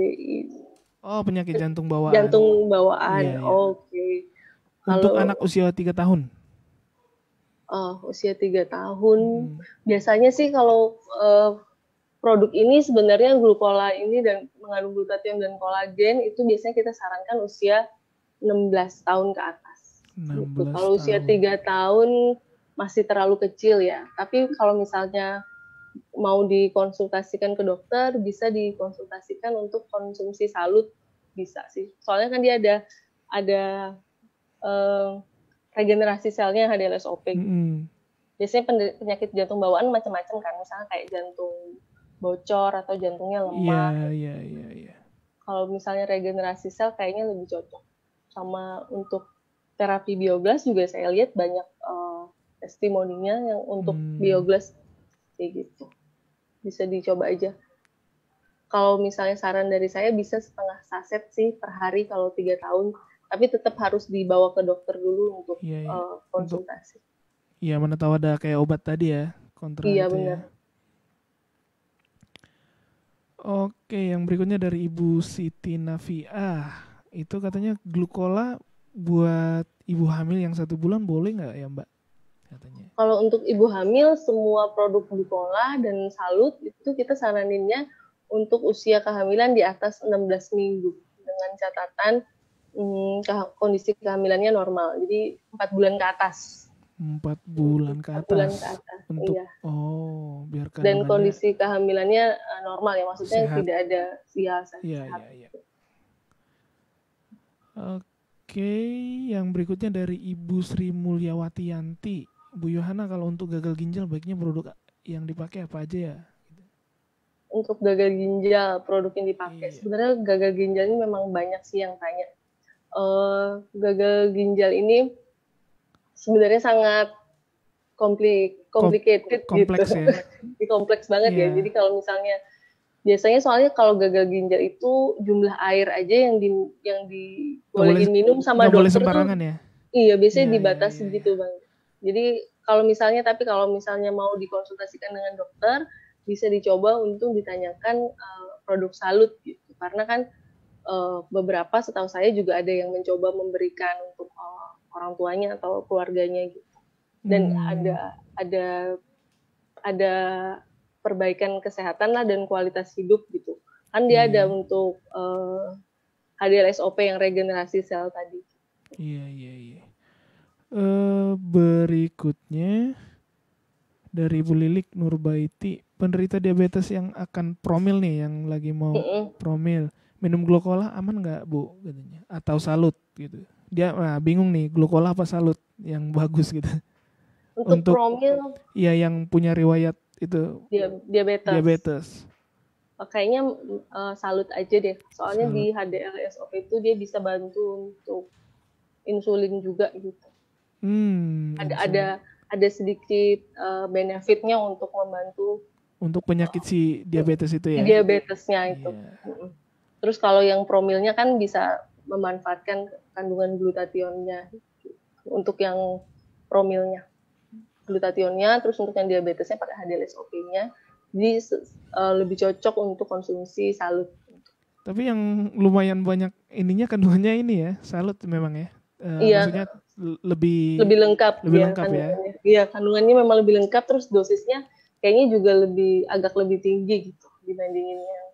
[SPEAKER 1] Oh, penyakit jantung bawaan.
[SPEAKER 2] jantung bawaan.
[SPEAKER 1] Iya, iya.
[SPEAKER 2] Oke.
[SPEAKER 1] Untuk
[SPEAKER 2] Kalau
[SPEAKER 1] anak usia 3 tahun.
[SPEAKER 2] usia 3 tahun,
[SPEAKER 1] Mm-mm.
[SPEAKER 2] biasanya sih kalau produk ini sebenarnya glukola ini dan mengandung glutathione dan kolagen itu biasanya kita sarankan usia 16 tahun ke atas.
[SPEAKER 1] 16
[SPEAKER 2] Gitu. Kalau usia
[SPEAKER 1] tahun.
[SPEAKER 2] 3 tahun masih terlalu kecil ya. Tapi kalau misalnya mau dikonsultasikan ke dokter, bisa dikonsultasikan untuk konsumsi salut, bisa sih. Soalnya kan dia ada regenerasi selnya HDLSOP.
[SPEAKER 1] Mm-mm.
[SPEAKER 2] Biasanya penyakit jantung bawaan macam-macam kan, misalnya kayak jantung bocor atau jantungnya lemah.
[SPEAKER 1] Iya, iya.
[SPEAKER 2] Kalau misalnya regenerasi sel kayaknya lebih cocok. Sama untuk terapi biogas juga saya lihat banyak testimoninya yang untuk biogas kayak gitu. Bisa dicoba aja. Kalau misalnya saran dari saya bisa setengah saset sih per hari kalau 3 tahun. Tapi tetap harus dibawa ke dokter dulu untuk konsultasi.
[SPEAKER 1] Iya, mana tahu ada kayak obat tadi ya, kontra
[SPEAKER 2] Iya,
[SPEAKER 1] itu
[SPEAKER 2] benar.
[SPEAKER 1] ya. Oke, yang berikutnya dari Ibu Siti Nafiah. Itu katanya glukola buat ibu hamil yang 1 bulan boleh nggak ya Mbak? Katanya.
[SPEAKER 2] Kalau untuk ibu hamil, semua produk glukola dan salut itu kita saraninnya untuk usia kehamilan di atas 16 minggu. Dengan catatan kondisi kehamilannya normal. Jadi 4 bulan ke atas.
[SPEAKER 1] 4 bulan ke
[SPEAKER 2] 4
[SPEAKER 1] atas.
[SPEAKER 2] bulan ke atas.
[SPEAKER 1] Untuk
[SPEAKER 2] iya.
[SPEAKER 1] biar kandungannya
[SPEAKER 2] dan kondisi kehamilannya normal ya, maksudnya
[SPEAKER 1] sehat.
[SPEAKER 2] Tidak ada sehat.
[SPEAKER 1] Iya. Oke, yang berikutnya dari Ibu Sri Mulyawati Yanti. Bu Yohana, kalau untuk gagal ginjal baiknya produk yang dipakai apa aja ya?
[SPEAKER 2] Untuk gagal ginjal produk yang dipakai. Sebenarnya gagal ginjal ini memang banyak sih yang tanya. Gagal ginjal ini sebenarnya sangat complicated
[SPEAKER 1] kompleks
[SPEAKER 2] gitu.
[SPEAKER 1] Ya.
[SPEAKER 2] Kompleks banget ya. Jadi kalau misalnya biasanya soalnya kalau gagal ginjal itu jumlah air aja yang dibolehin minum sama dokter
[SPEAKER 1] boleh sembarangan
[SPEAKER 2] tuh.
[SPEAKER 1] Ya.
[SPEAKER 2] Iya, biasanya dibatasi gitu, Bang. Jadi kalau misalnya mau dikonsultasikan dengan dokter, bisa dicoba untuk ditanyakan produk salut gitu. Karena kan beberapa setahu saya juga ada yang mencoba memberikan untuk orang tuanya atau keluarganya gitu. Dan ada perbaikan kesehatan lah dan kualitas hidup gitu. Kan dia ada untuk HDLSOP yang regenerasi sel tadi.
[SPEAKER 1] Iya. Berikutnya dari Bu Lilik Nurbaiti, penderita diabetes yang akan promil nih, yang lagi mau promil, minum glukola aman nggak Bu katanya? Atau salut gitu? Dia bingung nih, glukola apa salut yang bagus gitu?
[SPEAKER 2] Untuk promil?
[SPEAKER 1] Iya, yang punya riwayat itu diabetes.
[SPEAKER 2] Kayaknya salut aja deh. Soalnya di HDLSOP itu dia bisa bantu untuk insulin juga gitu. Ada sedikit benefitnya untuk membantu
[SPEAKER 1] untuk penyakit si diabetes itu ya.
[SPEAKER 2] Diabetesnya itu. Terus kalau yang promilnya kan bisa memanfaatkan kandungan glutathionnya untuk yang promilnya. Glutathionnya, terus untuk yang diabetesnya pakai HDLSOP-nya. Jadi lebih cocok untuk konsumsi salut.
[SPEAKER 1] Tapi yang lumayan banyak ininya kandungannya ini ya, salut memang ya.
[SPEAKER 2] Iya.
[SPEAKER 1] Maksudnya lebih
[SPEAKER 2] lengkap
[SPEAKER 1] ya.
[SPEAKER 2] Iya, kandungannya memang lebih lengkap, terus dosisnya kayaknya juga agak lebih tinggi gitu dibandingin yang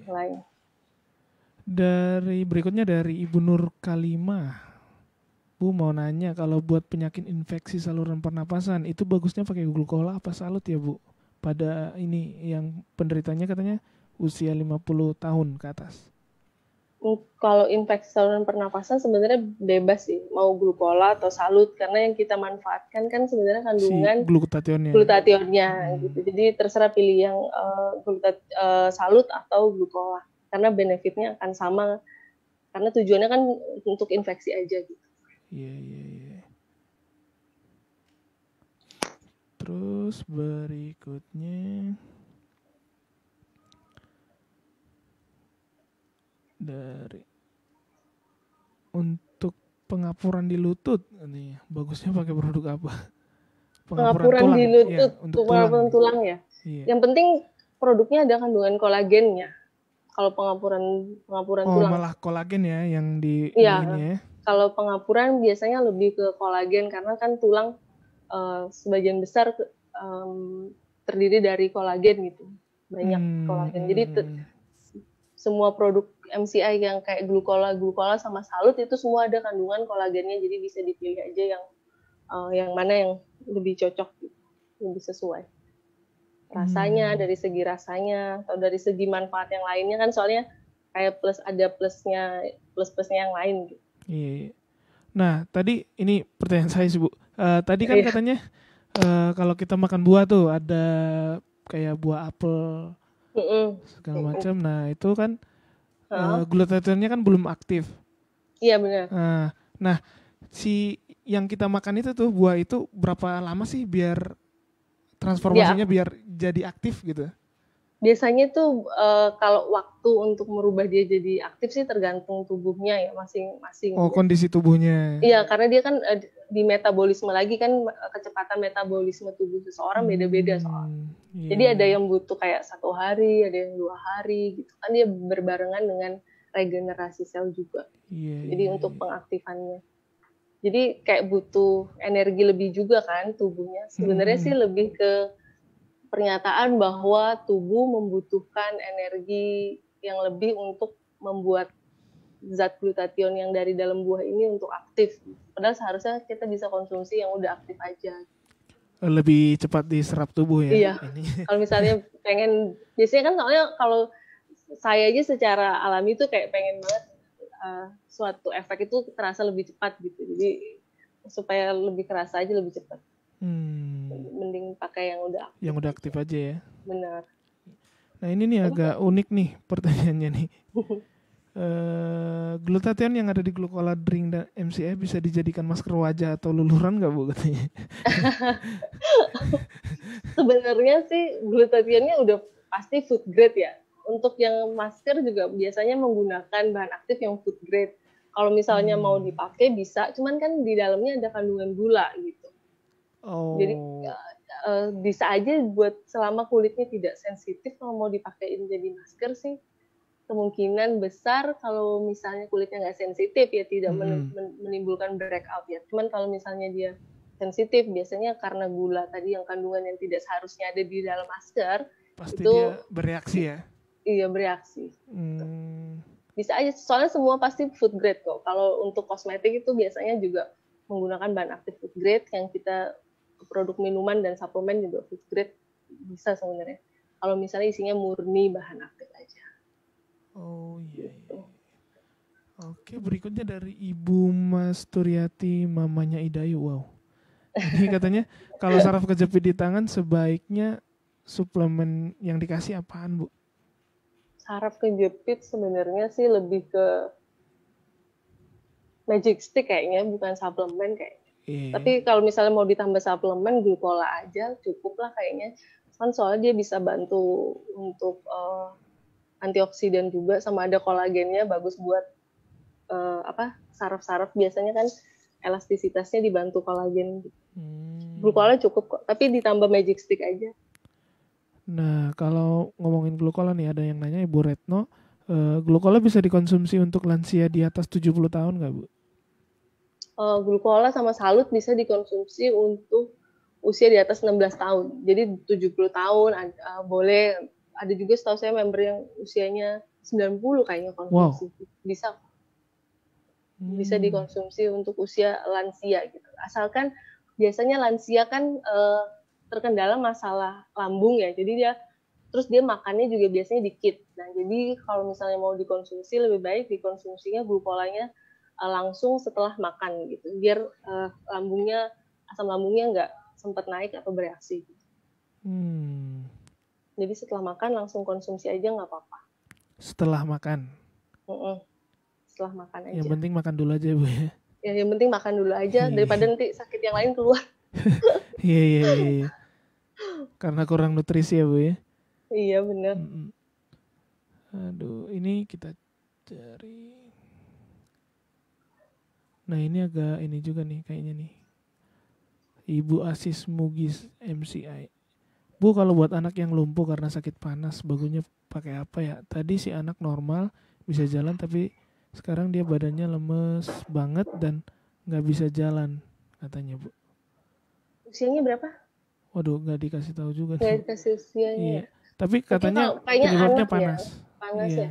[SPEAKER 2] lain.
[SPEAKER 1] Berikutnya dari Ibu Nur Kalimah. Bu mau nanya, kalau buat penyakit infeksi saluran pernapasan itu bagusnya pakai glukola apa salut ya Bu? Pada ini yang penderitanya katanya usia 50 tahun ke atas.
[SPEAKER 2] Kalau infeksi saluran pernapasan sebenarnya bebas sih, mau glukola atau salut, karena yang kita manfaatkan kan sebenarnya kandungan glutathionnya gitu. Jadi terserah pilih yang salut atau glukola, karena benefitnya akan sama, karena tujuannya kan untuk infeksi aja gitu.
[SPEAKER 1] Iya. Terus berikutnya untuk pengapuran di lutut. Nih, bagusnya pakai produk apa? Pengapuran
[SPEAKER 2] Pengapuran
[SPEAKER 1] tulang
[SPEAKER 2] di
[SPEAKER 1] ya,
[SPEAKER 2] lutut,
[SPEAKER 1] untuk tulang.
[SPEAKER 2] pengapuran tulang ya.
[SPEAKER 1] Iya.
[SPEAKER 2] Yang penting produknya ada kandungan kolagennya. Kalau pengapuran
[SPEAKER 1] Oh,
[SPEAKER 2] tulang.
[SPEAKER 1] malah kolagen ya yang di
[SPEAKER 2] Iya.
[SPEAKER 1] ini ya.
[SPEAKER 2] Kalau pengapuran biasanya lebih ke kolagen karena kan tulang sebagian besar terdiri dari kolagen gitu. Banyak kolagen. Jadi semua produk MCI yang kayak glukola sama salut itu semua ada kandungan kolagennya. Jadi bisa dipilih aja yang mana yang lebih cocok gitu, lebih sesuai. Rasanya dari segi rasanya atau dari segi manfaat yang lainnya kan soalnya kayak ada plus-plusnya yang lain gitu.
[SPEAKER 1] Iya. Nah, tadi ini pertanyaan saya sih, Bu. Tadi kan katanya kalau kita makan buah tuh ada kayak buah apel segala macam. Nah, itu kan glutationnya kan belum aktif.
[SPEAKER 2] Iya benar.
[SPEAKER 1] Nah, si yang kita makan itu tuh buah itu berapa lama sih biar transformasinya biar jadi aktif gitu?
[SPEAKER 2] Biasanya tuh kalau waktu untuk merubah dia jadi aktif sih tergantung tubuhnya ya masing-masing.
[SPEAKER 1] Oh, kondisi tubuhnya.
[SPEAKER 2] Iya, karena dia kan di metabolisme lagi kan kecepatan metabolisme tubuh seseorang beda-beda soalnya. Jadi ada yang butuh kayak 1 hari, ada yang 2 hari gitu. Kan dia berbarengan dengan regenerasi sel juga. Jadi untuk pengaktifannya. Jadi kayak butuh energi lebih juga kan tubuhnya. Sebenarnya sih lebih ke pernyataan bahwa tubuh membutuhkan energi yang lebih untuk membuat zat glutathione yang dari dalam buah ini untuk aktif. Padahal seharusnya kita bisa konsumsi yang udah aktif aja.
[SPEAKER 1] Lebih cepat diserap tubuh ya?
[SPEAKER 2] Iya. Kalau misalnya biasanya kan soalnya kalau saya aja secara alami tuh kayak pengen banget suatu efek itu terasa lebih cepat gitu. Jadi supaya lebih kerasa aja lebih cepat. Mending pakai yang udah aktif.
[SPEAKER 1] Yang udah aktif aja ya.
[SPEAKER 2] Benar.
[SPEAKER 1] Nah ini nih agak unik nih pertanyaannya nih. Glutathione yang ada di glucola drink dan MCI bisa dijadikan masker wajah atau luluran nggak, Bu, katanya?
[SPEAKER 2] Sebenarnya sih glutathione-nya udah pasti food grade ya. Untuk yang masker juga biasanya menggunakan bahan aktif yang food grade. Kalau misalnya mau dipakai bisa, cuman kan di dalamnya ada kandungan gula gitu. Jadi bisa aja buat selama kulitnya tidak sensitif kalau mau dipakein jadi masker sih kemungkinan besar kalau misalnya kulitnya nggak sensitif ya tidak menimbulkan breakout ya. Cuman kalau misalnya dia sensitif biasanya karena gula tadi yang kandungan yang tidak seharusnya ada di dalam masker
[SPEAKER 1] pasti
[SPEAKER 2] itu
[SPEAKER 1] dia bereaksi ya.
[SPEAKER 2] Iya bereaksi. Bisa aja soalnya semua pasti food grade kok. Kalau untuk kosmetik itu biasanya juga menggunakan bahan aktif food grade yang kita produk minuman dan suplemen juga food grade bisa sebenarnya. Kalau misalnya isinya murni bahan aktif aja.
[SPEAKER 1] Oh iya. Oke, berikutnya dari Ibu Mas Turyati, mamanya Idayu. Wow. Ini katanya kalau saraf kejepit di tangan sebaiknya suplemen yang dikasih apaan, Bu?
[SPEAKER 2] Saraf kejepit sebenarnya sih lebih ke magic stick kayaknya, bukan suplemen kayaknya. Tapi kalau misalnya mau ditambah suplemen, glukola aja cukup lah kayaknya. Kan soalnya dia bisa bantu untuk antioksidan juga, sama ada kolagennya, bagus buat saraf-saraf. Biasanya kan elastisitasnya dibantu kolagen. Glukola cukup kok, tapi ditambah magic stick aja.
[SPEAKER 1] Nah, kalau ngomongin glukola nih, ada yang nanya Ibu Retno, glukola bisa dikonsumsi untuk lansia di atas 70 tahun nggak, Bu?
[SPEAKER 2] Glukola sama salut bisa dikonsumsi untuk usia di atas 16 tahun. Jadi 70 tahun boleh. Ada juga setahu saya member yang usianya 90 kayaknya konsumsi. Wow. Bisa dikonsumsi untuk usia lansia gitu. Asalkan biasanya lansia kan terkendala masalah lambung ya. Jadi terus dia makannya juga biasanya dikit. Nah, jadi kalau misalnya mau dikonsumsi lebih baik dikonsumsinya glukolanya langsung setelah makan gitu, biar asam lambungnya nggak sempat naik atau bereaksi. Jadi setelah makan langsung konsumsi aja nggak apa-apa.
[SPEAKER 1] Setelah makan?
[SPEAKER 2] Setelah makan aja.
[SPEAKER 1] Yang penting makan dulu aja, Bu ya?
[SPEAKER 2] Ya, yang penting makan dulu aja daripada nanti sakit yang lain keluar.
[SPEAKER 1] Iya. Karena kurang nutrisi ya, Bu ya?
[SPEAKER 2] Iya benar.
[SPEAKER 1] Aduh, ini kita cari. Nah ini agak ini juga nih kayaknya nih. Ibu Asis Mugis MCI. Bu, kalau buat anak yang lumpuh karena sakit panas, bagusnya pakai apa ya? Tadi si anak normal, bisa jalan, tapi sekarang dia badannya lemes banget dan nggak bisa jalan, katanya Bu.
[SPEAKER 2] Usianya berapa?
[SPEAKER 1] Waduh, nggak dikasih tahu juga
[SPEAKER 2] Nggak
[SPEAKER 1] nih Bu.
[SPEAKER 2] dikasih usianya
[SPEAKER 1] Iya,
[SPEAKER 2] ya.
[SPEAKER 1] tapi
[SPEAKER 2] Mungkin
[SPEAKER 1] katanya
[SPEAKER 2] kalau kayaknya
[SPEAKER 1] penyebabnya
[SPEAKER 2] anak ya,
[SPEAKER 1] panas.
[SPEAKER 2] panas ya.
[SPEAKER 1] Iya.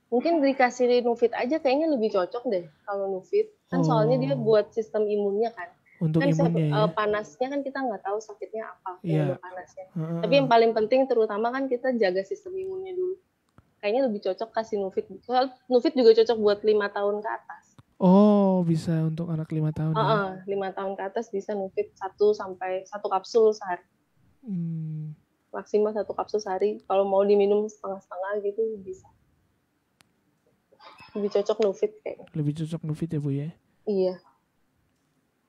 [SPEAKER 2] Mungkin dikasih Nufit aja kayaknya lebih cocok deh kalau Nufit. Kan soalnya dia
[SPEAKER 1] Oh,
[SPEAKER 2] buat sistem imunnya kan.
[SPEAKER 1] untuk
[SPEAKER 2] Kan
[SPEAKER 1] imunnya ya.
[SPEAKER 2] panasnya kan kita nggak tahu sakitnya apa,
[SPEAKER 1] Iya.
[SPEAKER 2] penyebab panasnya. Tapi
[SPEAKER 1] Heeh.
[SPEAKER 2] yang paling penting terutama kan kita jaga sistem imunnya dulu. Kayaknya lebih cocok kasih Nufit. Soal Nufit juga cocok buat 5 tahun ke atas.
[SPEAKER 1] Oh, bisa untuk anak 5 tahun ya.
[SPEAKER 2] 5 tahun ke atas bisa Nufit 1 kapsul sehari.
[SPEAKER 1] Hmm.
[SPEAKER 2] Maksimal 1 kapsul sehari. Kalau mau diminum setengah-setengah gitu bisa. Lebih cocok Nufit kayaknya.
[SPEAKER 1] Lebih cocok Nufit ya Bu ya.
[SPEAKER 2] Iya.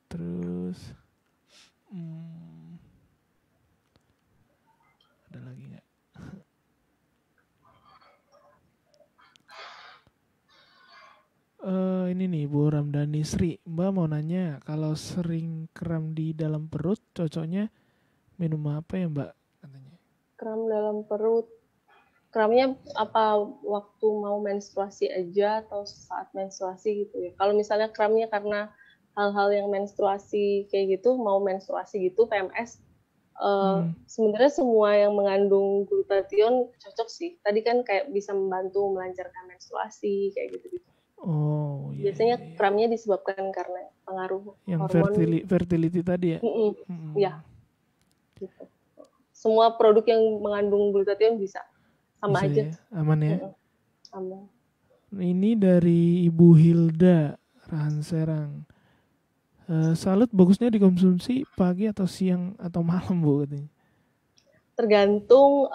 [SPEAKER 1] Terus ada lagi nggak? Ini nih Bu Ramdhani Sri, Mbak mau nanya, kalau sering kram di dalam perut, cocoknya minum apa ya Mbak? Katanya.
[SPEAKER 2] Kram dalam perut. Kramnya apa waktu mau menstruasi aja atau saat menstruasi gitu ya? Kalau misalnya kramnya karena hal-hal yang menstruasi kayak gitu, mau menstruasi gitu, PMS, sebenarnya semua yang mengandung glutathione cocok sih. Tadi kan kayak bisa membantu melancarkan menstruasi kayak gitu-gitu.
[SPEAKER 1] Oh iya.
[SPEAKER 2] Biasanya
[SPEAKER 1] Iya.
[SPEAKER 2] kramnya disebabkan karena pengaruh
[SPEAKER 1] Yang
[SPEAKER 2] hormon.
[SPEAKER 1] fertility tadi ya?
[SPEAKER 2] Ya, gitu. Semua produk yang mengandung glutathione bisa. Sama
[SPEAKER 1] Bisa
[SPEAKER 2] aja.
[SPEAKER 1] ya? Aman ya?
[SPEAKER 2] Aman.
[SPEAKER 1] Ini dari Ibu Hilda Rahan Serang. Salut bagusnya dikonsumsi pagi atau siang atau malam Bu katanya.
[SPEAKER 2] Tergantung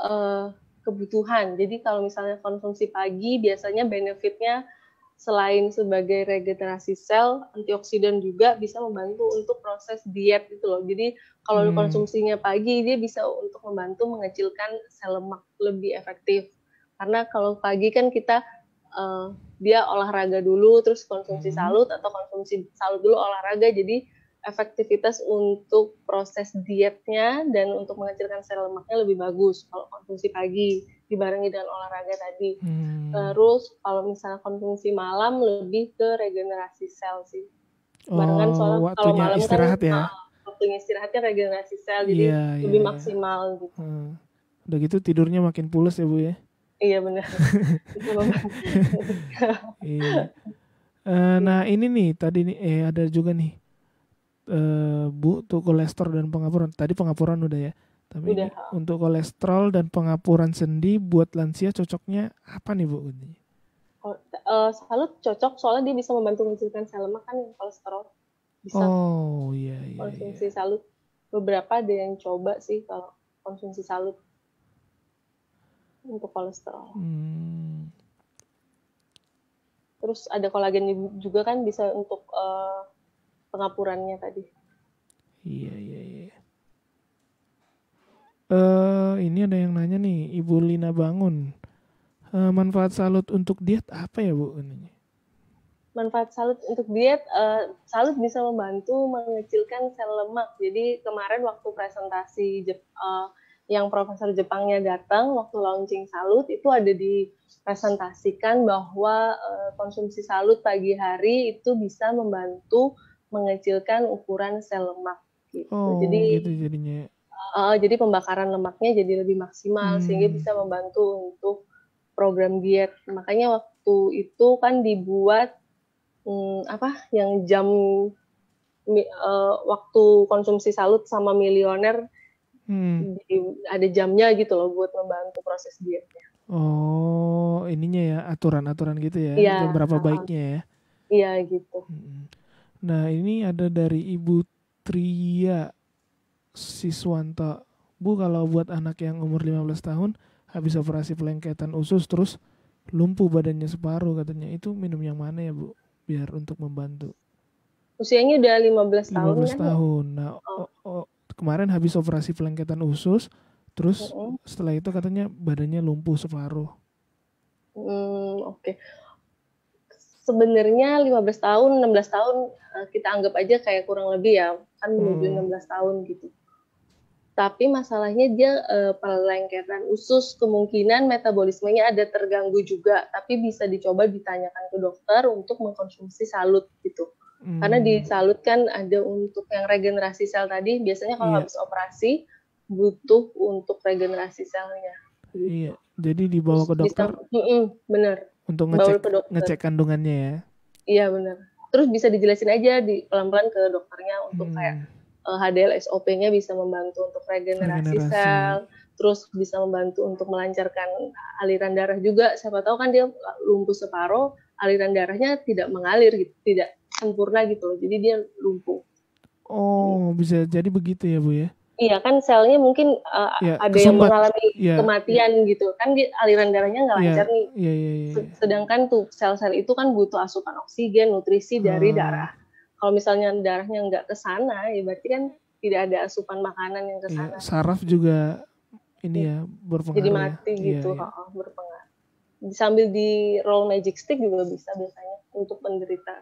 [SPEAKER 2] kebutuhan. Jadi kalau misalnya konsumsi pagi, biasanya benefitnya selain sebagai regenerasi sel, antioksidan juga bisa membantu untuk proses diet gitu loh. Jadi kalau konsumsinya pagi, dia bisa untuk membantu mengecilkan sel lemak lebih efektif. Karena kalau pagi kan kita dia olahraga dulu, terus konsumsi salut, atau konsumsi salut dulu olahraga, jadi efektivitas untuk proses dietnya dan untuk mengecilkan sel lemaknya lebih bagus kalau konsumsi pagi dibarengi dengan olahraga tadi. Terus kalau misalnya konsumsi malam lebih ke regenerasi sel sih. Barengan soalnya kalau malam
[SPEAKER 1] istirahat
[SPEAKER 2] kan
[SPEAKER 1] ya.
[SPEAKER 2] waktunya istirahatnya regenerasi sel, jadi lebih maksimal gitu.
[SPEAKER 1] Udah gitu tidurnya makin pules ya Bu ya.
[SPEAKER 2] Iya benar.
[SPEAKER 1] Iya. Nah ini nih tadi nih ada juga nih Bu tuh kolesterol dan pengapuran. Tadi pengapuran udah ya. Tapi
[SPEAKER 2] udah.
[SPEAKER 1] Ini untuk kolesterol dan pengapuran sendi buat lansia cocoknya apa nih Bu?
[SPEAKER 2] Salut cocok soalnya dia bisa membantu mengecilkan sel lemak kan yang kolesterol. Bisa.
[SPEAKER 1] Oh iya.
[SPEAKER 2] Konsumsi salut. Beberapa ada yang coba sih kalau konsumsi salut untuk kolesterol. Terus ada kolagen juga kan bisa untuk pengapurannya tadi.
[SPEAKER 1] Iya. Ini ada yang nanya nih, Ibu Lina Bangun. Manfaat salut untuk diet apa ya Bu?
[SPEAKER 2] Manfaat salut untuk diet, salut bisa membantu mengecilkan sel lemak. Jadi kemarin waktu presentasi yang Profesor Jepangnya datang waktu launching salut, itu ada dipresentasikan bahwa konsumsi salut pagi hari itu bisa membantu mengecilkan ukuran sel lemak. Gitu.
[SPEAKER 1] Oh,
[SPEAKER 2] jadi
[SPEAKER 1] gitu jadinya.
[SPEAKER 2] Jadi pembakaran lemaknya jadi lebih maksimal sehingga bisa membantu untuk program diet. Makanya waktu itu kan dibuat yang jam waktu konsumsi salut sama milioner ada jamnya gitu loh buat membantu proses dietnya.
[SPEAKER 1] Oh, ininya ya aturan-aturan gitu ya, jam berapa baiknya ya?
[SPEAKER 2] Iya gitu.
[SPEAKER 1] Nah ini ada dari Ibu Tria Siswanto. Bu, kalau buat anak yang umur 15 tahun habis operasi pelengketan usus terus lumpuh badannya separuh katanya, itu minum yang mana ya Bu? Biar untuk membantu.
[SPEAKER 2] Usianya udah 15 tahun
[SPEAKER 1] 15 tahun. Nah, kemarin habis operasi pelengketan usus, terus setelah itu katanya badannya lumpuh separuh.
[SPEAKER 2] Oke. sebenarnya 15 tahun, 16 tahun kita anggap aja kayak kurang lebih ya, kan menuju 16 tahun gitu. Tapi masalahnya dia pelengketan usus, kemungkinan metabolismenya ada terganggu juga, tapi bisa dicoba ditanyakan ke dokter untuk mengkonsumsi salut gitu. Karena di salut kan ada untuk yang regenerasi sel tadi, biasanya kalau habis operasi butuh untuk regenerasi selnya. Gitu.
[SPEAKER 1] Iya, jadi dibawa ke dokter.
[SPEAKER 2] Bener.
[SPEAKER 1] Untuk ngecek kandungannya ya.
[SPEAKER 2] Iya benar. Terus bisa dijelasin aja pelan-pelan ke dokternya untuk kayak HDL SOP-nya bisa membantu untuk regenerasi sel, terus bisa membantu untuk melancarkan aliran darah juga. Siapa tahu kan dia lumpuh separuh, aliran darahnya tidak mengalir gitu, tidak sempurna gitu loh. Jadi dia lumpuh.
[SPEAKER 1] Oh, bisa jadi begitu ya, Bu ya?
[SPEAKER 2] Iya kan selnya mungkin ada yang mengalami kematian gitu kan, aliran darahnya nggak lancar nih. Sedangkan tuh sel-sel itu kan butuh asupan oksigen, nutrisi dari darah. Kalau misalnya darahnya nggak ke sana, ya berarti kan tidak ada asupan makanan yang ke sana.
[SPEAKER 1] Saraf juga ini ya berpengaruh.
[SPEAKER 2] Jadi mati gitu, berpengaruh. Sambil di roll magic stick juga bisa biasanya untuk penderita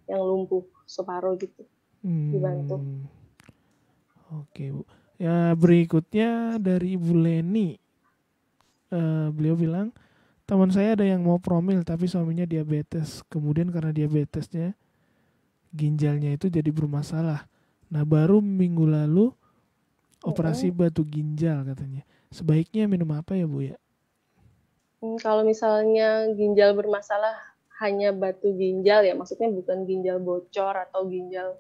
[SPEAKER 2] yang lumpuh separuh gitu, dibantu.
[SPEAKER 1] Oke, Bu. Ya, berikutnya dari Ibu Leni. Beliau bilang, teman saya ada yang mau promil tapi suaminya diabetes. Kemudian karena diabetesnya, ginjalnya itu jadi bermasalah. Nah, baru minggu lalu operasi batu ginjal katanya. Sebaiknya minum apa ya, Bu ya?
[SPEAKER 2] Kalau misalnya ginjal bermasalah hanya batu ginjal ya, maksudnya bukan ginjal bocor atau ginjal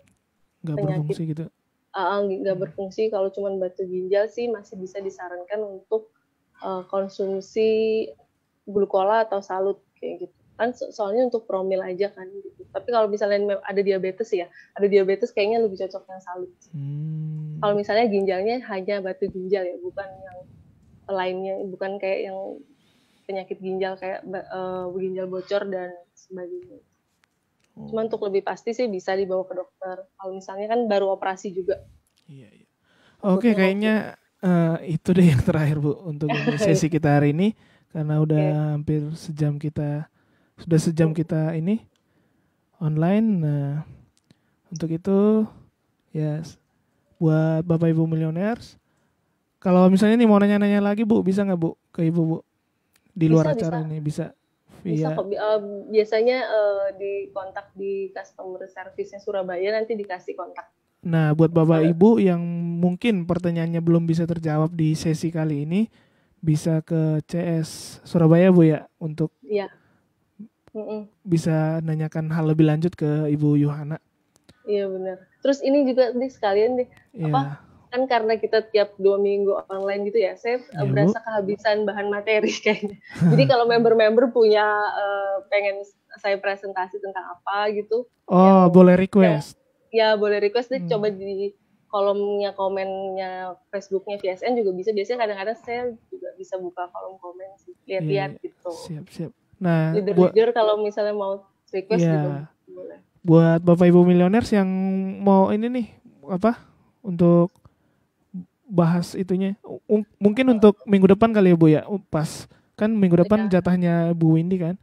[SPEAKER 1] nggak berfungsi gitu.
[SPEAKER 2] Nggak berfungsi. Kalau cuma batu ginjal sih masih bisa disarankan untuk konsumsi glukola atau salut kayak gitu kan, soalnya untuk promil aja kan gitu. Tapi kalau misalnya ada diabetes kayaknya lebih cocok yang salut. Kalau misalnya ginjalnya hanya batu ginjal ya, bukan yang lainnya, bukan kayak yang penyakit ginjal kayak ginjal bocor dan sebagainya. Cuma untuk lebih pasti sih bisa dibawa ke dokter. Kalau misalnya kan baru operasi juga.
[SPEAKER 1] Iya. Oke, kayaknya itu deh yang terakhir, Bu, untuk sesi kita hari ini. Karena udah hampir sejam kita ini online. Nah, untuk itu ya buat Bapak Ibu Millionaires, kalau misalnya nih mau nanya-nanya lagi, Bu, bisa nggak, Bu, ke Ibu, Bu? Di luar acara ini bisa.
[SPEAKER 2] Bisa kok, biasanya di kontak di customer service-nya Surabaya, nanti dikasih kontak.
[SPEAKER 1] Nah, buat Bapak Ibu yang mungkin pertanyaannya belum bisa terjawab di sesi kali ini, bisa ke CS Surabaya, Bu ya, untuk bisa nanyakan hal lebih lanjut ke Ibu Yohana.
[SPEAKER 2] Iya benar. Terus ini juga nih sekalian deh, kan karena kita tiap 2 minggu online gitu ya, saya berasa kehabisan bahan materi kayaknya. Jadi kalau member-member punya pengen saya presentasi tentang apa gitu.
[SPEAKER 1] Boleh request.
[SPEAKER 2] Boleh request deh, coba di kolomnya komennya Facebooknya VSN juga bisa. Biasanya kadang-kadang saya juga bisa buka kolom komen sih, lihat-lihat gitu.
[SPEAKER 1] Siap. Nah,
[SPEAKER 2] leader kalau misalnya mau request juga boleh.
[SPEAKER 1] Buat Bapak Ibu Millionaires yang mau ini nih untuk bahas itunya, mungkin untuk minggu depan kali ya, Bu ya, pas kan minggu depan jatahnya Bu Windy kan.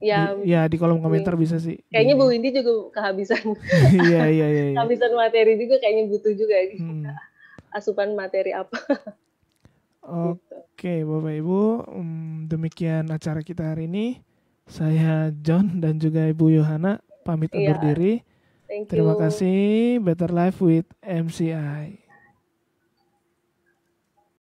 [SPEAKER 1] Ya di kolom komentar bisa sih.
[SPEAKER 2] Kayaknya Bu Windy juga kehabisan.
[SPEAKER 1] Iya.
[SPEAKER 2] Kehabisan materi juga, kayaknya butuh juga asupan materi apa.
[SPEAKER 1] Oke, Bapak Ibu, demikian acara kita hari ini. Saya John dan juga Ibu Yohana pamit undur diri. Terima kasih. Better Life with MCI.